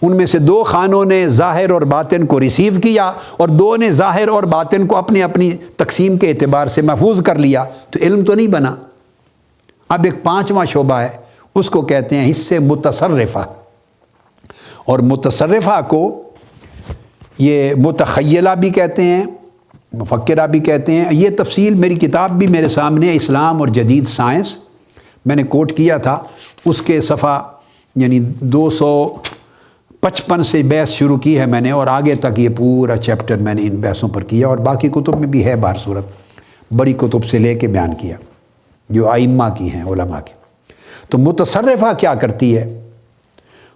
ان میں سے 2 خانوں نے ظاہر اور باطن کو ریسیو کیا، اور 2 نے ظاہر اور باطن کو اپنی اپنی تقسیم کے اعتبار سے محفوظ کر لیا، تو علم تو نہیں بنا۔ اب ایک 5واں شعبہ ہے، اس کو کہتے ہیں حصے متصرفہ، اور متصرفہ کو یہ متخیلہ بھی کہتے ہیں، مفکرہ بھی کہتے ہیں۔ یہ تفصیل میری کتاب بھی میرے سامنے ہے، اسلام اور جدید سائنس، میں نے کوٹ کیا تھا، اس کے صفحہ یعنی 255 سے بحث شروع کی ہے میں نے، اور آگے تک یہ پورا چیپٹر میں نے ان بحثوں پر کیا، اور باقی کتب میں بھی ہے بہر صورت، بڑی کتب سے لے کے بیان کیا جو ائمہ کی ہیں، علماء کی۔ تو متصرفہ کیا کرتی ہے؟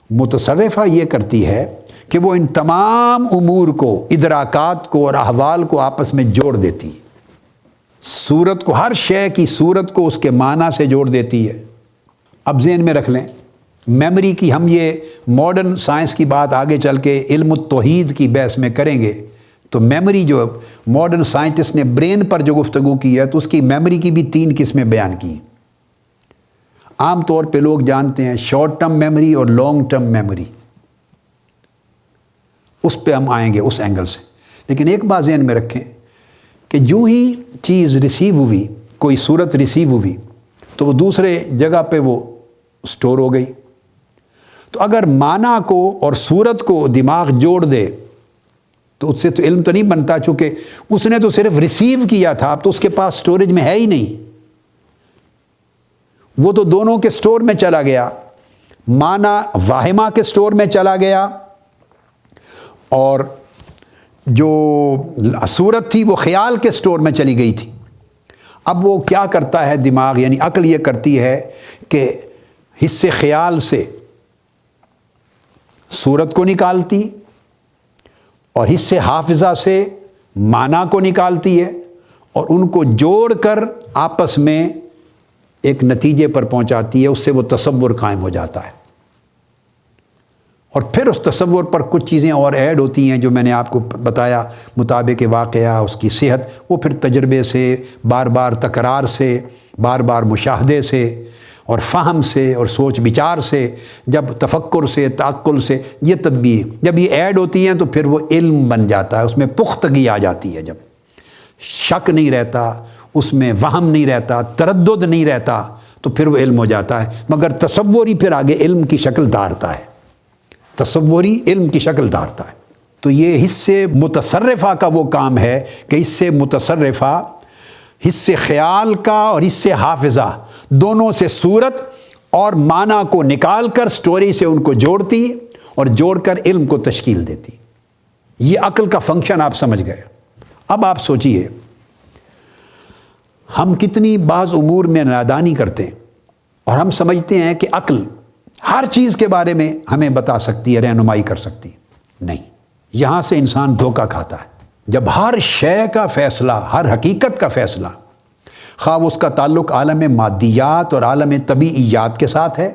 متصرفہ یہ کرتی ہے کہ وہ ان تمام امور کو، ادراکات کو اور احوال کو آپس میں جوڑ دیتی، صورت کو، ہر شے کی صورت کو اس کے معنی سے جوڑ دیتی ہے۔ اب ذہن میں رکھ لیں، میموری کی ہم یہ ماڈرن سائنس کی بات آگے چل کے علم التوحید کی بحث میں کریں گے، تو میموری جو ماڈرن سائنٹسٹ نے برین پر جو گفتگو کی ہے، تو اس کی میموری کی بھی 3 قسمیں بیان کی۔ عام طور پہ لوگ جانتے ہیں شارٹ ٹرم میموری اور لانگ ٹرم میموری، اس پہ ہم آئیں گے اس اینگل سے۔ لیکن ایک بات ذہن میں رکھیں کہ جو ہی چیز ریسیو ہوئی، کوئی صورت ریسیو ہوئی، تو وہ دوسرے جگہ پہ وہ سٹور ہو گئی۔ تو اگر معنی کو اور صورت کو دماغ جوڑ دے تو اس سے تو علم تو نہیں بنتا، چونکہ اس نے تو صرف ریسیو کیا تھا، اب تو اس کے پاس سٹوریج میں ہے ہی نہیں، وہ تو دونوں کے سٹور میں چلا گیا، معنی واہمہ کے سٹور میں چلا گیا، اور جو صورت تھی وہ خیال کے سٹور میں چلی گئی تھی۔ اب وہ کیا کرتا ہے دماغ، یعنی عقل یہ کرتی ہے کہ حصے خیال سے صورت کو نکالتی، اور حصے حافظہ سے معنی کو نکالتی ہے، اور ان کو جوڑ کر آپس میں ایک نتیجے پر پہنچاتی ہے، اس سے وہ تصور قائم ہو جاتا ہے۔ اور پھر اس تصور پر کچھ چیزیں اور ایڈ ہوتی ہیں جو میں نے آپ کو بتایا، مطابق واقعہ، اس کی صحت، وہ پھر تجربے سے، بار بار تکرار سے، بار بار مشاہدے سے اور فہم سے اور سوچ بچار سے، جب تفکر سے، تعقل سے، یہ تدبیر جب یہ ایڈ ہوتی ہیں تو پھر وہ علم بن جاتا ہے، اس میں پختگی آ جاتی ہے، جب شک نہیں رہتا، اس میں وہم نہیں رہتا، تردد نہیں رہتا، تو پھر وہ علم ہو جاتا ہے۔ مگر تصوری پھر آگے علم کی شکل دھارتا ہے، تصوری علم کی شکل دھارتا ہے۔ تو یہ حصے متصرفہ کا وہ کام ہے کہ حصے متصرفہ حصے خیال کا اور حصے حافظہ دونوں سے صورت اور معنی کو نکال کر سٹوری سے ان کو جوڑتی اور جوڑ کر علم کو تشکیل دیتی۔ یہ عقل کا فنکشن آپ سمجھ گئے۔ اب آپ سوچئے، ہم کتنی بعض امور میں نادانی کرتے ہیں، اور ہم سمجھتے ہیں کہ عقل ہر چیز کے بارے میں ہمیں بتا سکتی ہے، رہنمائی کر سکتی ہے۔ نہیں، یہاں سے انسان دھوکہ کھاتا ہے۔ جب ہر شے کا فیصلہ، ہر حقیقت کا فیصلہ، خواہ اس کا تعلق عالم مادیات اور عالم طبیعیات کے ساتھ ہے،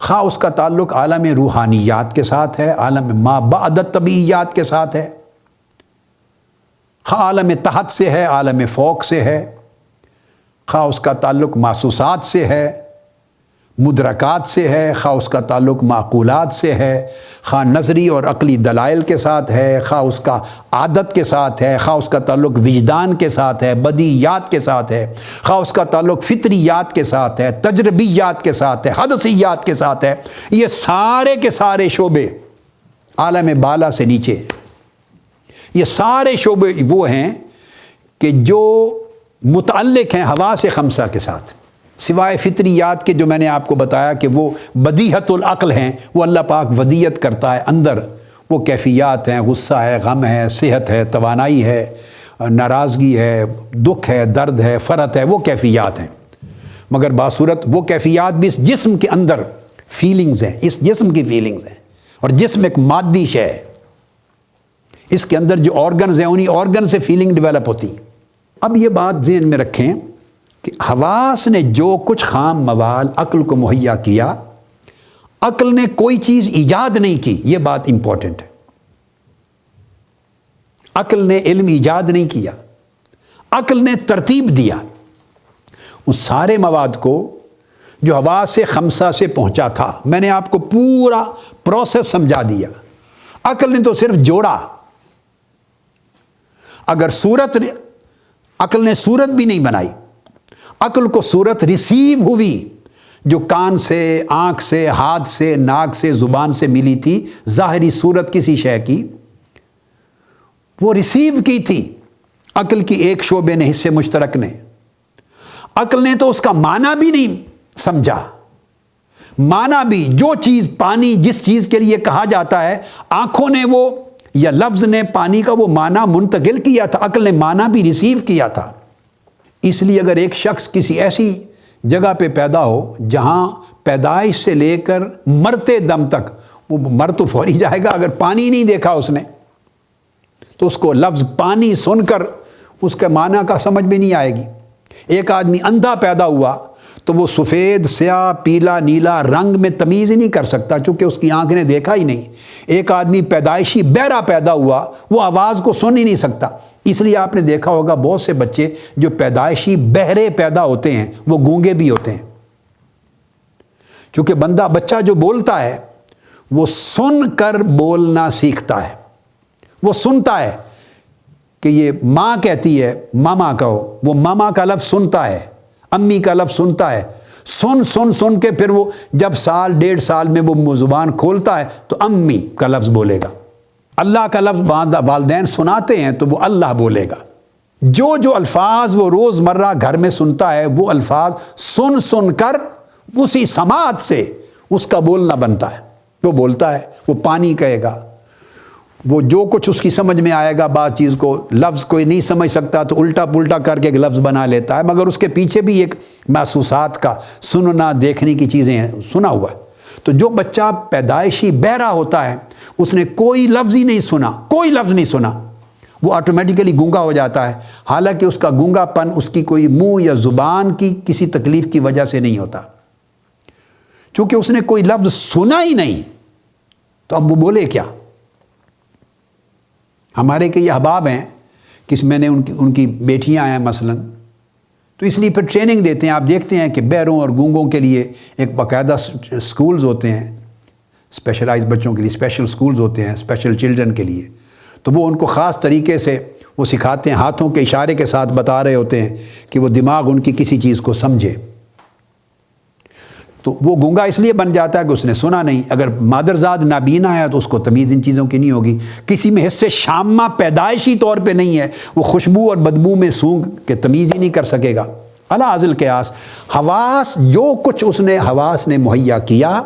خواہ اس کا تعلق عالم روحانیات کے ساتھ ہے، عالم ما بعد طبیعیات کے ساتھ ہے، خواہ عالم تحت سے ہے، عالم فوق سے ہے، خواہ اس کا تعلق محسوسات سے ہے، مدرکات سے ہے، خواہ اس کا تعلق معقولات سے ہے، خواہ نظری اور عقلی دلائل کے ساتھ ہے، خواہ اس کا عادت کے ساتھ ہے، خواہ اس کا تعلق وجدان کے ساتھ ہے، بدیہیات کے ساتھ ہے، خواہ اس کا تعلق فطریات کے ساتھ ہے، تجربیات کے ساتھ ہے، حدثیات کے ساتھ ہے، یہ سارے کے سارے شعبے عالم بالا سے نیچے ہیں۔ یہ سارے شعبے وہ ہیں کہ جو متعلق ہیں حواس خمسہ کے ساتھ، سوائے فطریات کے جو میں نے آپ کو بتایا کہ وہ بدیہت العقل ہیں، وہ اللہ پاک ودیت کرتا ہے اندر، وہ کیفیات ہیں، غصہ ہے، غم ہے، صحت ہے، توانائی ہے، ناراضگی ہے، دکھ ہے، درد ہے، فرحت ہے، وہ کیفیات ہیں۔ مگر باصورت وہ کیفیات بھی اس جسم کے اندر فیلنگز ہیں، اس جسم کی فیلنگز ہیں، اور جسم ایک مادی شے ہے، اس کے اندر جو آرگنز ہیں انہی آرگن سے فیلنگ ڈیولپ ہوتی ہیں۔ اب یہ بات ذہن میں رکھیں کہ حواس نے جو کچھ خام موال عقل کو مہیا کیا، عقل نے کوئی چیز ایجاد نہیں کی، یہ بات امپورٹنٹ ہے۔ عقل نے علم ایجاد نہیں کیا، عقل نے ترتیب دیا اس سارے مواد کو جو حواس خمسہ سے پہنچا تھا۔ میں نے آپ کو پورا پروسیس سمجھا دیا، عقل نے تو صرف جوڑا۔ اگر عقل نے صورت بھی نہیں بنائی، عقل کو صورت ریسیو ہوئی جو کان سے، آنکھ سے، ہاتھ سے، ناک سے، زبان سے ملی تھی، ظاہری صورت کسی شے کی، وہ ریسیو کی تھی عقل کی ایک شعبے نے، حصے مشترک نے۔ عقل نے تو اس کا معنی بھی نہیں سمجھا، معنی بھی جو چیز پانی جس چیز کے لیے کہا جاتا ہے، آنکھوں نے وہ یا لفظ نے پانی کا وہ معنی منتقل کیا تھا، عقل نے معنی بھی ریسیو کیا تھا۔ اس لیے اگر ایک شخص کسی ایسی جگہ پہ پیدا ہو جہاں پیدائش سے لے کر مرتے دم تک، وہ مر تو فوری جائے گا اگر پانی نہیں دیکھا اس نے، تو اس کو لفظ پانی سن کر اس کے معنی کا سمجھ بھی نہیں آئے گی۔ ایک آدمی اندھا پیدا ہوا تو وہ سفید، سیاہ، پیلا، نیلا رنگ میں تمیز ہی نہیں کر سکتا چونکہ اس کی آنکھ نے دیکھا ہی نہیں۔ ایک آدمی پیدائشی بہرا پیدا ہوا، وہ آواز کو سن ہی نہیں سکتا۔ اس لیے آپ نے دیکھا ہوگا بہت سے بچے جو پیدائشی بہرے پیدا ہوتے ہیں وہ گونگے بھی ہوتے ہیں، چونکہ بچہ جو بولتا ہے وہ سن کر بولنا سیکھتا ہے۔ وہ سنتا ہے کہ یہ ماں کہتی ہے ماما کہو، وہ ماما کا لفظ سنتا ہے، امی کا لفظ سنتا ہے، سن کے پھر وہ جب سال ڈیڑھ سال میں وہ زبان کھولتا ہے تو امی کا لفظ بولے گا۔ اللہ کا لفظ والدین سناتے ہیں تو وہ اللہ بولے گا۔ جو الفاظ وہ روز مرہ گھر میں سنتا ہے وہ الفاظ سن کر اسی سماعت سے اس کا بولنا بنتا ہے۔ وہ بولتا ہے، وہ پانی کہے گا، وہ جو کچھ اس کی سمجھ میں آئے گا، بعض چیز کو لفظ کوئی نہیں سمجھ سکتا تو الٹا پلٹا کر کے ایک لفظ بنا لیتا ہے، مگر اس کے پیچھے بھی ایک محسوسات کا سننا دیکھنے کی چیزیں ہیں، سنا ہوا ہے۔ تو جو بچہ پیدائشی بہرا ہوتا ہے اس نے کوئی لفظ ہی نہیں سنا، کوئی لفظ نہیں سنا، وہ آٹومیٹیکلی گونگا ہو جاتا ہے، حالانکہ اس کا گونگا پن اس کی کوئی منہ یا زبان کی کسی تکلیف کی وجہ سے نہیں ہوتا، چونکہ اس نے کوئی لفظ سنا ہی نہیں، تو اب وہ بولے کیا؟ ہمارے کئی احباب ہیں، میں نے ان کی بیٹیاں ہیں مثلا، تو اس لیے پھر ٹریننگ دیتے ہیں۔ آپ دیکھتے ہیں کہ بہروں اور گونگوں کے لیے ایک باقاعدہ سکولز ہوتے ہیں، اسپیشلائز بچوں کے لیے اسپیشل سکولز ہوتے ہیں، اسپیشل چلڈرن کے لیے، تو وہ ان کو خاص طریقے سے وہ سکھاتے ہیں، ہاتھوں کے اشارے کے ساتھ بتا رہے ہوتے ہیں کہ وہ دماغ ان کی کسی چیز کو سمجھے۔ تو وہ گونگا اس لیے بن جاتا ہے کہ اس نے سنا نہیں۔ اگر مادرزاد نابینا ہے تو اس کو تمیز ان چیزوں کی نہیں ہوگی۔ کسی میں حصے شامہ پیدائشی طور پہ نہیں ہے، وہ خوشبو اور بدبو میں سونگھ کے تمیز ہی نہیں کر سکے گا۔ علی ذل قیاس حواس، جو کچھ اس نے حواس نے مہیا کیا،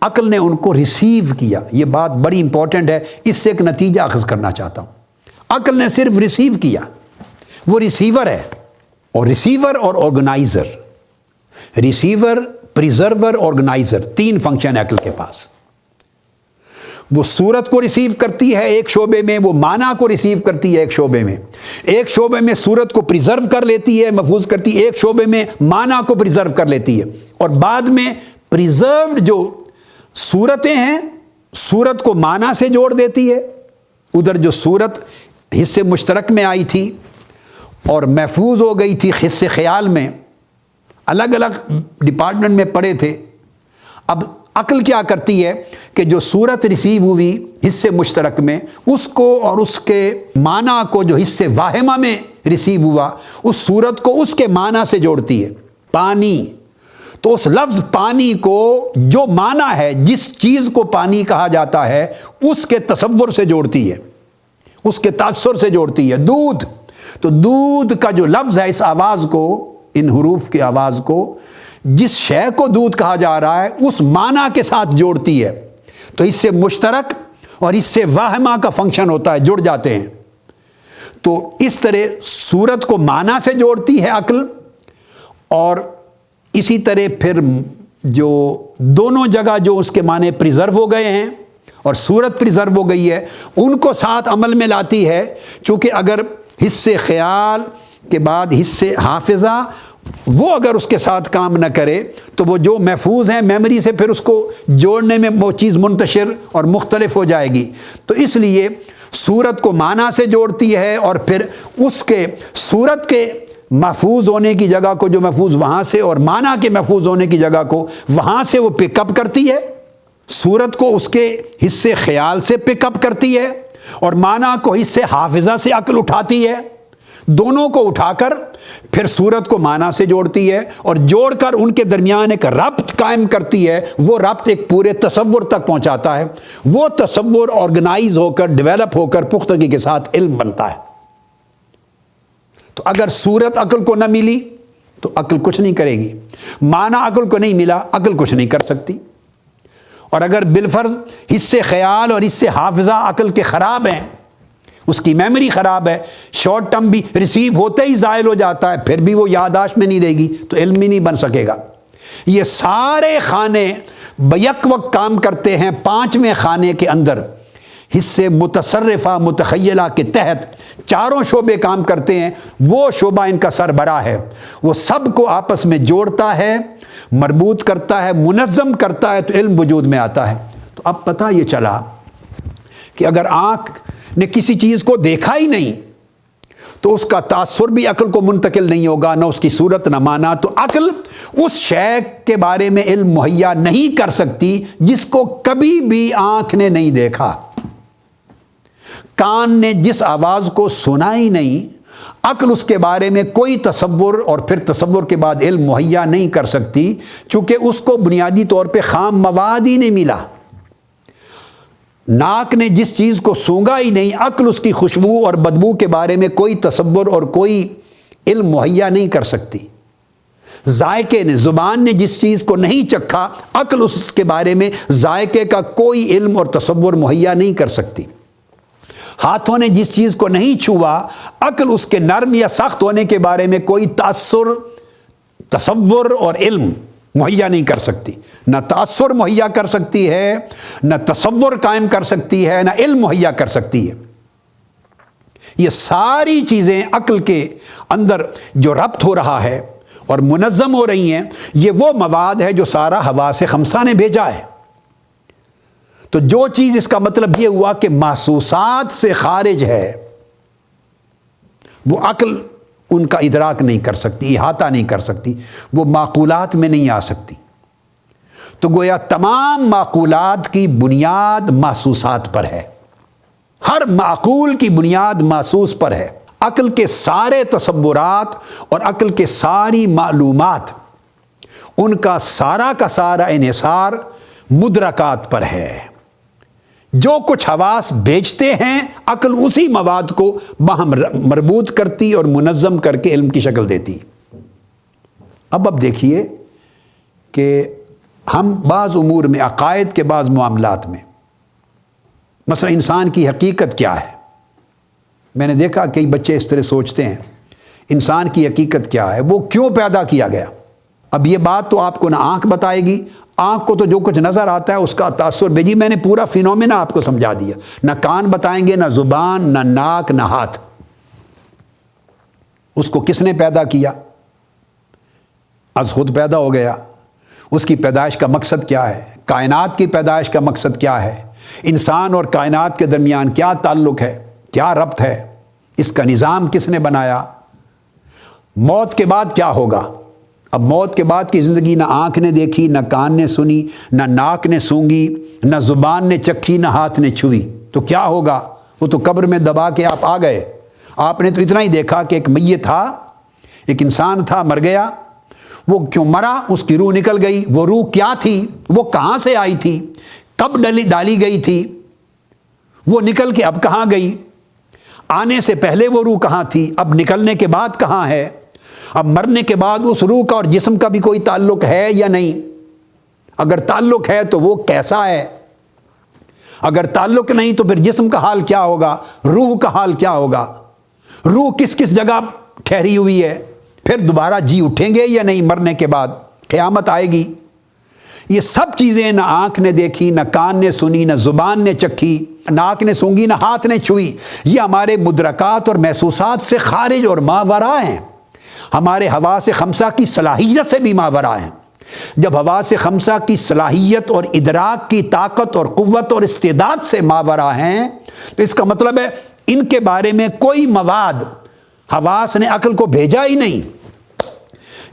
عقل نے ان کو ریسیو کیا۔ یہ بات بڑی امپورٹنٹ ہے، اس سے ایک نتیجہ اخذ کرنا چاہتا ہوں۔ عقل نے صرف ریسیو کیا، وہ ریسیور ہے، اور ریسیور اور آرگنائزر، ریسیور، پریزرور، آرگنائزر، تین فنکشن ہے عقل کے پاس۔ وہ صورت کو ریسیو کرتی ہے ایک شعبے میں، وہ معنی کو ریسیو کرتی ہے ایک شعبے میں، ایک شعبے میں صورت کو پریزرو کر لیتی ہے، محفوظ کرتی ہے، ایک شعبے میں معنی کو پریزرو کر لیتی ہے، اور بعد میں پریزروڈ جو صورتیں ہیں، صورت کو معنی سے جوڑ دیتی ہے۔ ادھر جو صورت حصے مشترک میں آئی تھی، اور محفوظ ہو گئی تھی حصے خیال میں، الگ الگ ڈپارٹمنٹ میں پڑے تھے۔ اب عقل کیا کرتی ہے کہ جو صورت ریسیو ہوئی حصے مشترک میں، اس کو اور اس کے معنی کو جو حصے واہمہ میں ریسیو ہوا، اس صورت کو اس کے معنی سے جوڑتی ہے۔ پانی، تو اس لفظ پانی کو جو معنی ہے، جس چیز کو پانی کہا جاتا ہے، اس کے تصور سے جوڑتی ہے، اس کے تاثر سے جوڑتی ہے۔ دودھ، تو دودھ کا جو لفظ ہے، اس آواز کو، ان حروف کی آواز کو، جس شے کو دودھ کہا جا رہا ہے اس معنی کے ساتھ جوڑتی ہے۔ تو اس سے مشترک اور اس سے واہمہ کا فنکشن ہوتا ہے، جڑ جاتے ہیں۔ تو اس طرح صورت کو معنی سے جوڑتی ہے عقل، اور اسی طرح پھر جو دونوں جگہ جو اس کے معنی پریزرو ہو گئے ہیں اور صورت پریزرو ہو گئی ہے، ان کو ساتھ عمل میں لاتی ہے۔ چونکہ اگر حصے خیال کے بعد حصے حافظہ وہ اگر اس کے ساتھ کام نہ کرے تو وہ جو محفوظ ہیں میموری سے، پھر اس کو جوڑنے میں وہ چیز منتشر اور مختلف ہو جائے گی۔ تو اس لیے صورت کو معنی سے جوڑتی ہے، اور پھر اس کے صورت کے محفوظ ہونے کی جگہ کو جو محفوظ وہاں سے، اور معنی کے محفوظ ہونے کی جگہ کو وہاں سے وہ پک اپ کرتی ہے۔ صورت کو اس کے حصے خیال سے پک اپ کرتی ہے، اور معنی کو حصے حافظہ سے عقل اٹھاتی ہے۔ دونوں کو اٹھا کر پھر صورت کو معنی سے جوڑتی ہے، اور جوڑ کر ان کے درمیان ایک ربط قائم کرتی ہے۔ وہ ربط ایک پورے تصور تک پہنچاتا ہے۔ وہ تصور آرگنائز ہو کر، ڈیولپ ہو کر پختگی کے ساتھ علم بنتا ہے۔ تو اگر صورت عقل کو نہ ملی تو عقل کچھ نہیں کرے گی، معنی عقل کو نہیں ملا، عقل کچھ نہیں کر سکتی۔ اور اگر بالفرض حصے خیال اور حصے حافظہ عقل کے خراب ہیں، اس کی میموری خراب ہے، شارٹ ٹرم بھی ریسیو ہوتے ہی زائل ہو جاتا ہے، پھر بھی وہ یادداشت میں نہیں رہے گی، تو علم ہی نہیں بن سکے گا۔ یہ سارے خانے بیک وقت کام کرتے ہیں۔ پانچویں خانے کے اندر حصے متصرفہ متخیلہ کے تحت چاروں شعبے کام کرتے ہیں۔ وہ شعبہ ان کا سربراہ ہے، وہ سب کو آپس میں جوڑتا ہے، مربوط کرتا ہے، منظم کرتا ہے، تو علم وجود میں آتا ہے۔ تو اب پتہ یہ چلا کہ اگر آنکھ نے کسی چیز کو دیکھا ہی نہیں تو اس کا تاثر بھی عقل کو منتقل نہیں ہوگا، نہ اس کی صورت نہ معنی۔ تو عقل اس شے کے بارے میں علم مہیا نہیں کر سکتی جس کو کبھی بھی آنکھ نے نہیں دیکھا۔ کان نے جس آواز کو سنا ہی نہیں، عقل اس کے بارے میں کوئی تصور اور پھر تصور کے بعد علم مہیا نہیں کر سکتی، چونکہ اس کو بنیادی طور پہ خام مواد ہی نہیں ملا۔ ناک نے جس چیز کو سونگا ہی نہیں، عقل اس کی خوشبو اور بدبو کے بارے میں کوئی تصور اور کوئی علم مہیا نہیں کر سکتی۔ ذائقے نے، زبان نے جس چیز کو نہیں چکھا، عقل اس کے بارے میں ذائقے کا کوئی علم اور تصور مہیا نہیں کر سکتی۔ ہاتھوں نے جس چیز کو نہیں چھوا، عقل اس کے نرم یا سخت ہونے کے بارے میں کوئی تاثر، تصور اور علم مہیا نہیں کر سکتی۔ نہ تاثر مہیا کر سکتی ہے، نہ تصور قائم کر سکتی ہے، نہ علم مہیا کر سکتی ہے۔ یہ ساری چیزیں عقل کے اندر جو ربط ہو رہا ہے اور منظم ہو رہی ہیں، یہ وہ مواد ہے جو سارا حواس خمسہ نے بھیجا ہے۔ تو جو چیز، اس کا مطلب یہ ہوا کہ محسوسات سے خارج ہے، وہ عقل ان کا ادراک نہیں کر سکتی، احاطہ نہیں کر سکتی، وہ معقولات میں نہیں آ سکتی۔ تو گویا تمام معقولات کی بنیاد محسوسات پر ہے، ہر معقول کی بنیاد محسوس پر ہے۔ عقل کے سارے تصورات اور عقل کے ساری معلومات، ان کا سارا انحصار مدرکات پر ہے۔ جو کچھ حواس بیچتے ہیں، عقل اسی مواد کو باہم مربوط کرتی اور منظم کر کے علم کی شکل دیتی۔ اب دیکھیے کہ ہم بعض امور میں، عقائد کے بعض معاملات میں، مثلا انسان کی حقیقت کیا ہے؟ میں نے دیکھا کئی بچے اس طرح سوچتے ہیں، انسان کی حقیقت کیا ہے، وہ کیوں پیدا کیا گیا؟ اب یہ بات تو آپ کو نہ آنکھ بتائے گی، آنکھ کو تو جو کچھ نظر آتا ہے اس کا تاثر بھیجی، میں نے پورا فینومینا آپ کو سمجھا دیا۔ نہ کان بتائیں گے، نہ زبان، نہ ناک، نہ ہاتھ۔ اس کو کس نے پیدا کیا؟ از خود پیدا ہو گیا۔ اس کی پیدائش کا مقصد کیا ہے؟ کائنات کی پیدائش کا مقصد کیا ہے؟ انسان اور کائنات کے درمیان کیا تعلق ہے، کیا ربط ہے؟ اس کا نظام کس نے بنایا؟ موت کے بعد کیا ہوگا؟ اب موت کے بعد کی زندگی نہ آنکھ نے دیکھی، نہ کان نے سنی، نہ ناک نے سونگی، نہ زبان نے چکھی، نہ ہاتھ نے چھوئی، تو کیا ہوگا؟ وہ تو قبر میں دبا کے آپ آ گئے۔ آپ نے تو اتنا ہی دیکھا کہ ایک میت تھا، ایک انسان تھا، مر گیا۔ وہ کیوں مرا؟ اس کی روح نکل گئی۔ وہ روح کیا تھی؟ وہ کہاں سے آئی تھی؟ کب ڈالی گئی تھی؟ وہ نکل کے اب کہاں گئی؟ آنے سے پہلے وہ روح کہاں تھی؟ اب نکلنے کے بعد کہاں ہے؟ اب مرنے کے بعد اس روح کا اور جسم کا بھی کوئی تعلق ہے یا نہیں؟ اگر تعلق ہے تو وہ کیسا ہے؟ اگر تعلق نہیں تو پھر جسم کا حال کیا ہوگا؟ روح کا حال کیا ہوگا؟ روح کس کس جگہ ٹھہری ہوئی ہے؟ پھر دوبارہ جی اٹھیں گے یا نہیں مرنے کے بعد؟ قیامت آئے گی۔ یہ سب چیزیں نہ آنکھ نے دیکھی، نہ کان نے سنی، نہ زبان نے چکھی، ناک نے سونگی، نہ ہاتھ نے چھوئی، یہ ہمارے مدرکات اور محسوسات سے خارج اور ماوراء ہیں، ہمارے حواس خمسہ کی صلاحیت سے بھی ماوراء ہیں۔ جب حواس خمسہ کی صلاحیت اور ادراک کی طاقت اور قوت اور استعداد سے ماوراء ہیں تو اس کا مطلب ہے ان کے بارے میں کوئی مواد حواس نے عقل کو بھیجا ہی نہیں۔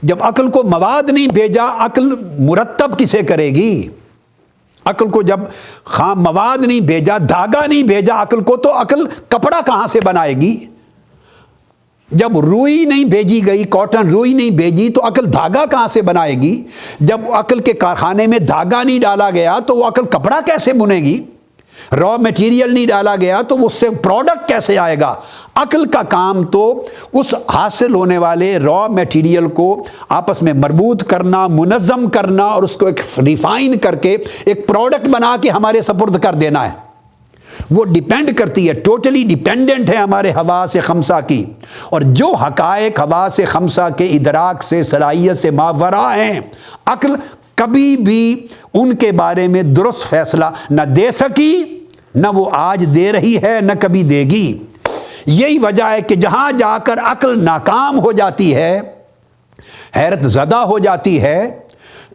جب عقل کو مواد نہیں بھیجا، عقل مرتب کسے کرے گی؟ عقل کو جب خام مواد نہیں بھیجا، دھاگا نہیں بھیجا عقل کو، تو عقل کپڑا کہاں سے بنائے گی؟ جب روئی نہیں بھیجی گئی، کاٹن روئی نہیں بھیجی، تو عقل دھاگا کہاں سے بنائے گی؟ جب عقل کے کارخانے میں دھاگا نہیں ڈالا گیا تو وہ عقل کپڑا کیسے بنے گی؟ را میٹیریل نہیں ڈالا گیا تو اس سے پروڈکٹ کیسے آئے گا؟ عقل کا کام تو اس حاصل ہونے والے را میٹیریل کو آپس میں مربوط کرنا، منظم کرنا اور اس کو ایک ریفائن کر کے ایک پروڈکٹ بنا کے ہمارے سپرد کر دینا ہے۔ وہ ڈیپینڈ کرتی ہے، ٹوٹلی ڈیپینڈنٹ ہے ہمارے حواس خمسہ کی، اور جو حقائق حواس خمسہ کے ادراک سے، صلاحیت سے ماوراء ہیں، عقل کبھی بھی ان کے بارے میں درست فیصلہ نہ دے سکی، نہ وہ آج دے رہی ہے، نہ کبھی دے گی۔ یہی وجہ ہے کہ جہاں جا کر عقل ناکام ہو جاتی ہے، حیرت زدہ ہو جاتی ہے،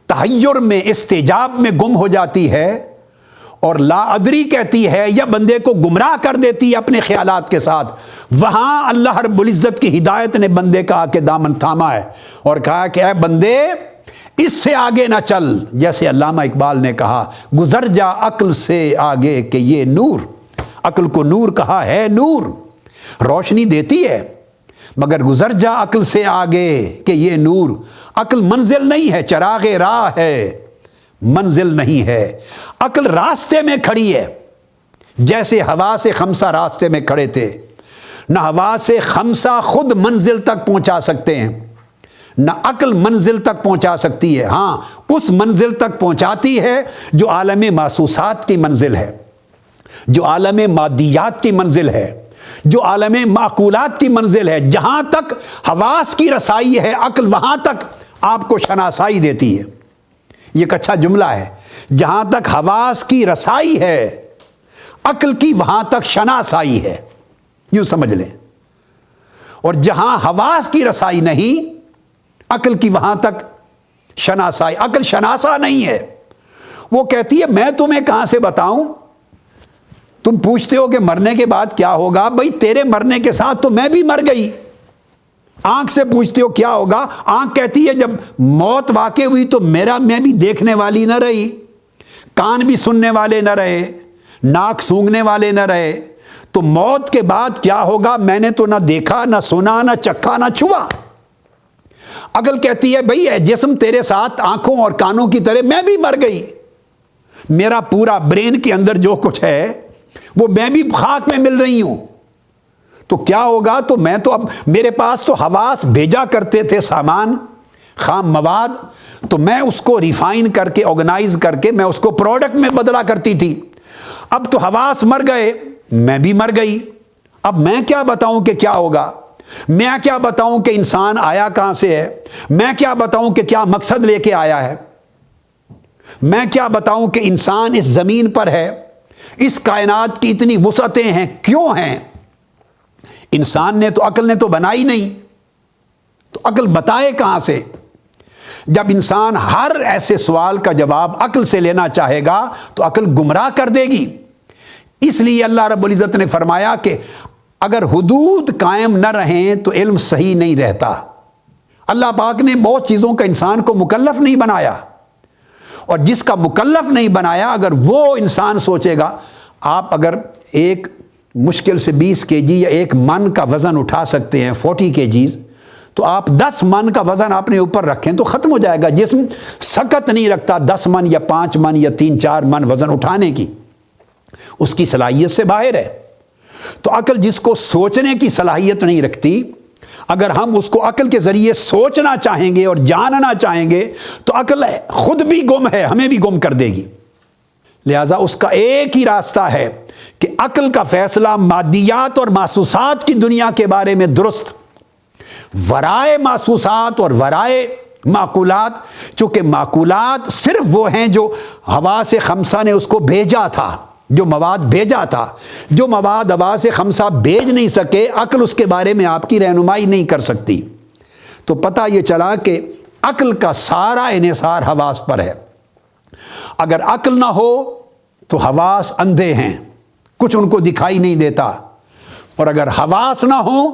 تحیر میں، استعجاب میں گم ہو جاتی ہے اور لا ادری کہتی ہے یا بندے کو گمراہ کر دیتی ہے اپنے خیالات کے ساتھ، وہاں اللہ رب العزت کی ہدایت نے بندے کا آ کے دامن تھاما ہے اور کہا کہ اے بندے اس سے آگے نہ چل، جیسے علامہ اقبال نے کہا گزر جا عقل سے آگے کہ یہ نور، عقل کو نور کہا ہے، نور روشنی دیتی ہے، مگر گزر جا عقل سے آگے کہ یہ نور، عقل منزل نہیں ہے، چراغ راہ ہے، منزل نہیں ہے۔ عقل راستے میں کھڑی ہے، جیسے حواس خمسہ راستے میں کھڑے تھے۔ نہ حواس خمسہ خود منزل تک پہنچا سکتے ہیں، نہ عقل منزل تک پہنچا سکتی ہے۔ ہاں، اس منزل تک پہنچاتی ہے جو عالم محسوسات کی منزل ہے، جو عالم مادیات کی منزل ہے، جو عالم معقولات کی منزل ہے۔ جہاں تک حواس کی رسائی ہے عقل وہاں تک آپ کو شناسائی دیتی ہے۔ یہ ایک اچھا جملہ ہے، جہاں تک حواس کی رسائی ہے عقل کی وہاں تک شناسائی ہے، یوں سمجھ لیں۔ اور جہاں حواس کی رسائی نہیں عقل کی وہاں تک شناسائی۔ عقل شناسا نہیں ہے، وہ کہتی ہے میں تمہیں کہاں سے بتاؤں؟ تم پوچھتے ہو کہ مرنے کے بعد کیا ہوگا، بھئی تیرے مرنے کے ساتھ تو میں بھی مر گئی۔ آنکھ سے پوچھتے ہو کیا ہوگا، آنکھ کہتی ہے جب موت واقع ہوئی تو میں بھی دیکھنے والی نہ رہی، کان بھی سننے والے نہ رہے، ناک سونگھنے والے نہ رہے، تو موت کے بعد کیا ہوگا میں نے تو نہ دیکھا، نہ سنا، نہ چکھا، نہ چھوا۔ عقل کہتی ہے بھئی جسم تیرے ساتھ آنکھوں اور کانوں کی طرح میں بھی مر گئی، میرا پورا برین کے اندر جو کچھ ہے وہ میں بھی خاک میں مل رہی ہوں، تو کیا ہوگا؟ تو میں تو اب میرے پاس تو حواس بھیجا کرتے تھے سامان، خام مواد، تو میں اس کو ریفائن کر کے، آرگنائز کر کے میں اس کو پروڈکٹ میں بدلا کرتی تھی۔ اب تو حواس مر گئے، میں بھی مر گئی، اب میں کیا بتاؤں کہ کیا ہوگا؟ میں کیا بتاؤں کہ انسان آیا کہاں سے ہے؟ میں کیا بتاؤں کہ کیا مقصد لے کے آیا ہے؟ میں کیا بتاؤں کہ انسان اس زمین پر ہے، اس کائنات کی اتنی وسعتیں ہیں، کیوں ہیں؟ انسان نے تو، عقل نے تو بنائی نہیں، تو عقل بتائے کہاں سے؟ جب انسان ہر ایسے سوال کا جواب عقل سے لینا چاہے گا تو عقل گمراہ کر دے گی۔ اس لیے اللہ رب العزت نے فرمایا کہ اگر حدود قائم نہ رہیں تو علم صحیح نہیں رہتا۔ اللہ پاک نے بہت چیزوں کا انسان کو مکلف نہیں بنایا، اور جس کا مکلف نہیں بنایا اگر وہ انسان سوچے گا، آپ اگر ایک مشکل سے 20 kg یا 1 من کا وزن اٹھا سکتے ہیں 40 kgs، تو آپ 10 من کا وزن اپنے اوپر رکھیں تو ختم ہو جائے گا۔ جسم سکت نہیں رکھتا 10 من یا 5 من یا 3-4 من وزن اٹھانے کی، اس کی صلاحیت سے باہر ہے۔ تو عقل جس کو سوچنے کی صلاحیت نہیں رکھتی، اگر ہم اس کو عقل کے ذریعے سوچنا چاہیں گے اور جاننا چاہیں گے تو عقل خود بھی گم ہے، ہمیں بھی گم کر دے گی۔ لہٰذا اس کا ایک ہی راستہ ہے کہ عقل کا فیصلہ مادیات اور محسوسات کی دنیا کے بارے میں درست، ورائے محسوسات اور ورائے معقولات، چونکہ معقولات صرف وہ ہیں جو حواس خمسہ نے اس کو بھیجا تھا، جو مواد بھیجا تھا، جو مواد حواس خمسہ بھیج نہیں سکے، عقل اس کے بارے میں آپ کی رہنمائی نہیں کر سکتی۔ تو پتہ یہ چلا کہ عقل کا سارا انحصار حواس پر ہے۔ اگر عقل نہ ہو تو حواس اندھے ہیں، کچھ ان کو دکھائی نہیں دیتا، اور اگر حواس نہ ہو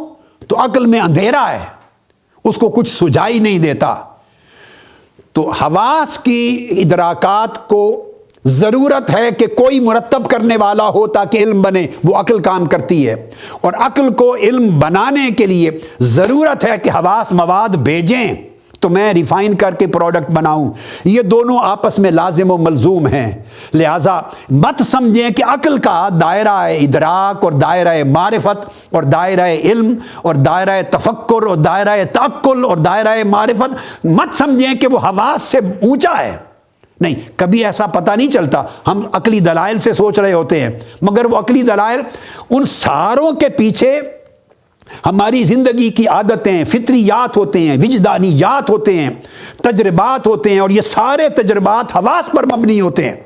تو عقل میں اندھیرا ہے، اس کو کچھ سجائی نہیں دیتا۔ تو حواس کی ادراکات کو ضرورت ہے کہ کوئی مرتب کرنے والا ہو تاکہ علم بنے، وہ عقل کام کرتی ہے، اور عقل کو علم بنانے کے لیے ضرورت ہے کہ حواس مواد بھیجیں تو میں ریفائن کر کے پروڈکٹ بناؤں۔ یہ دونوں آپس میں لازم و ملزوم ہیں۔ لہٰذا مت سمجھیں کہ عقل کا دائرہ ادراک اور دائرہ معرفت اور دائرہ علم اور دائرہ تفکر اور دائرہ تعقل اور دائرہ معرفت، مت سمجھیں کہ وہ حواس سے اونچا ہے۔ نہیں، کبھی ایسا پتہ نہیں چلتا، ہم عقلی دلائل سے سوچ رہے ہوتے ہیں، مگر وہ عقلی دلائل ان ساروں کے پیچھے ہماری زندگی کی عادتیں، فطریات ہوتے ہیں، وجدانیات ہوتے ہیں، تجربات ہوتے ہیں، اور یہ سارے تجربات حواس پر مبنی ہوتے ہیں۔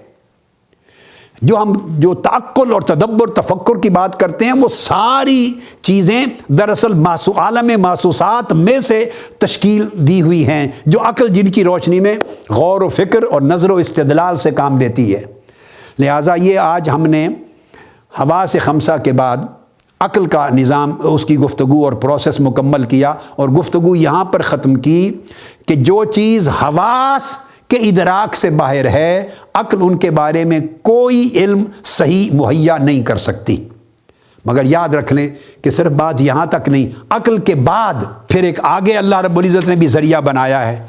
جو تعقل اور تدبر تفکر کی بات کرتے ہیں، وہ ساری چیزیں دراصل عالم محسوسات میں سے تشکیل دی ہوئی ہیں، جو عقل جن کی روشنی میں غور و فکر اور نظر و استدلال سے کام لیتی ہے۔ لہٰذا یہ آج ہم نے حواس خمسہ کے بعد عقل کا نظام، اس کی گفتگو اور پروسیس مکمل کیا، اور گفتگو یہاں پر ختم کی کہ جو چیز حواس کے ادراک سے باہر ہے، عقل ان کے بارے میں کوئی علم صحیح مہیا نہیں کر سکتی۔ مگر یاد رکھ لیں کہ صرف بات یہاں تک نہیں، عقل کے بعد پھر ایک آگے اللہ رب العزت نے بھی ذریعہ بنایا ہے،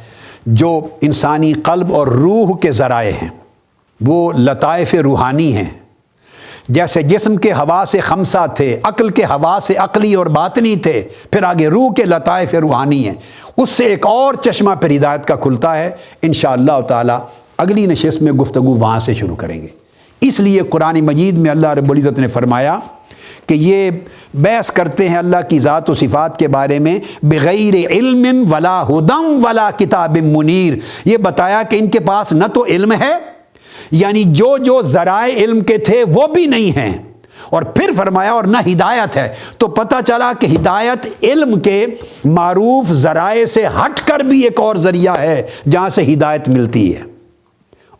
جو انسانی قلب اور روح کے ذرائع ہیں، وہ لطائف روحانی ہیں۔ جیسے جسم کے حواس خمسہ تھے، عقل کے حواس عقلی اور باطنی تھے، پھر آگے روح کے لطائف روحانی ہیں، اس سے ایک اور چشمہ پھر ہدایت کا کھلتا ہے۔ انشاءاللہ تعالی اگلی نشست میں گفتگو وہاں سے شروع کریں گے۔ اس لیے قرآن مجید میں اللہ رب العزت نے فرمایا کہ یہ بحث کرتے ہیں اللہ کی ذات و صفات کے بارے میں بغیر علم ولا ہدی ولا کتاب منیر۔ یہ بتایا کہ ان کے پاس نہ تو علم ہے، یعنی جو ذرائع علم کے تھے وہ بھی نہیں ہیں، اور پھر فرمایا اور نہ ہدایت ہے۔ تو پتہ چلا کہ ہدایت علم کے معروف ذرائع سے ہٹ کر بھی ایک اور ذریعہ ہے جہاں سے ہدایت ملتی ہے،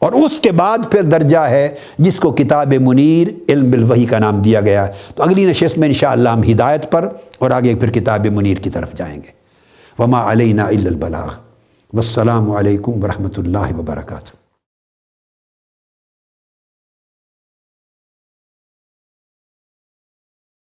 اور اس کے بعد پھر درجہ ہے جس کو کتاب منیر علم بالوحی کا نام دیا گیا ہے۔ تو اگلی نشست میں انشاءاللہ ہم ہدایت پر اور آگے پھر کتاب منیر کی طرف جائیں گے۔ وما علینا الا البلاغ۔ والسلام علیکم ورحمۃ اللہ وبرکاتہ۔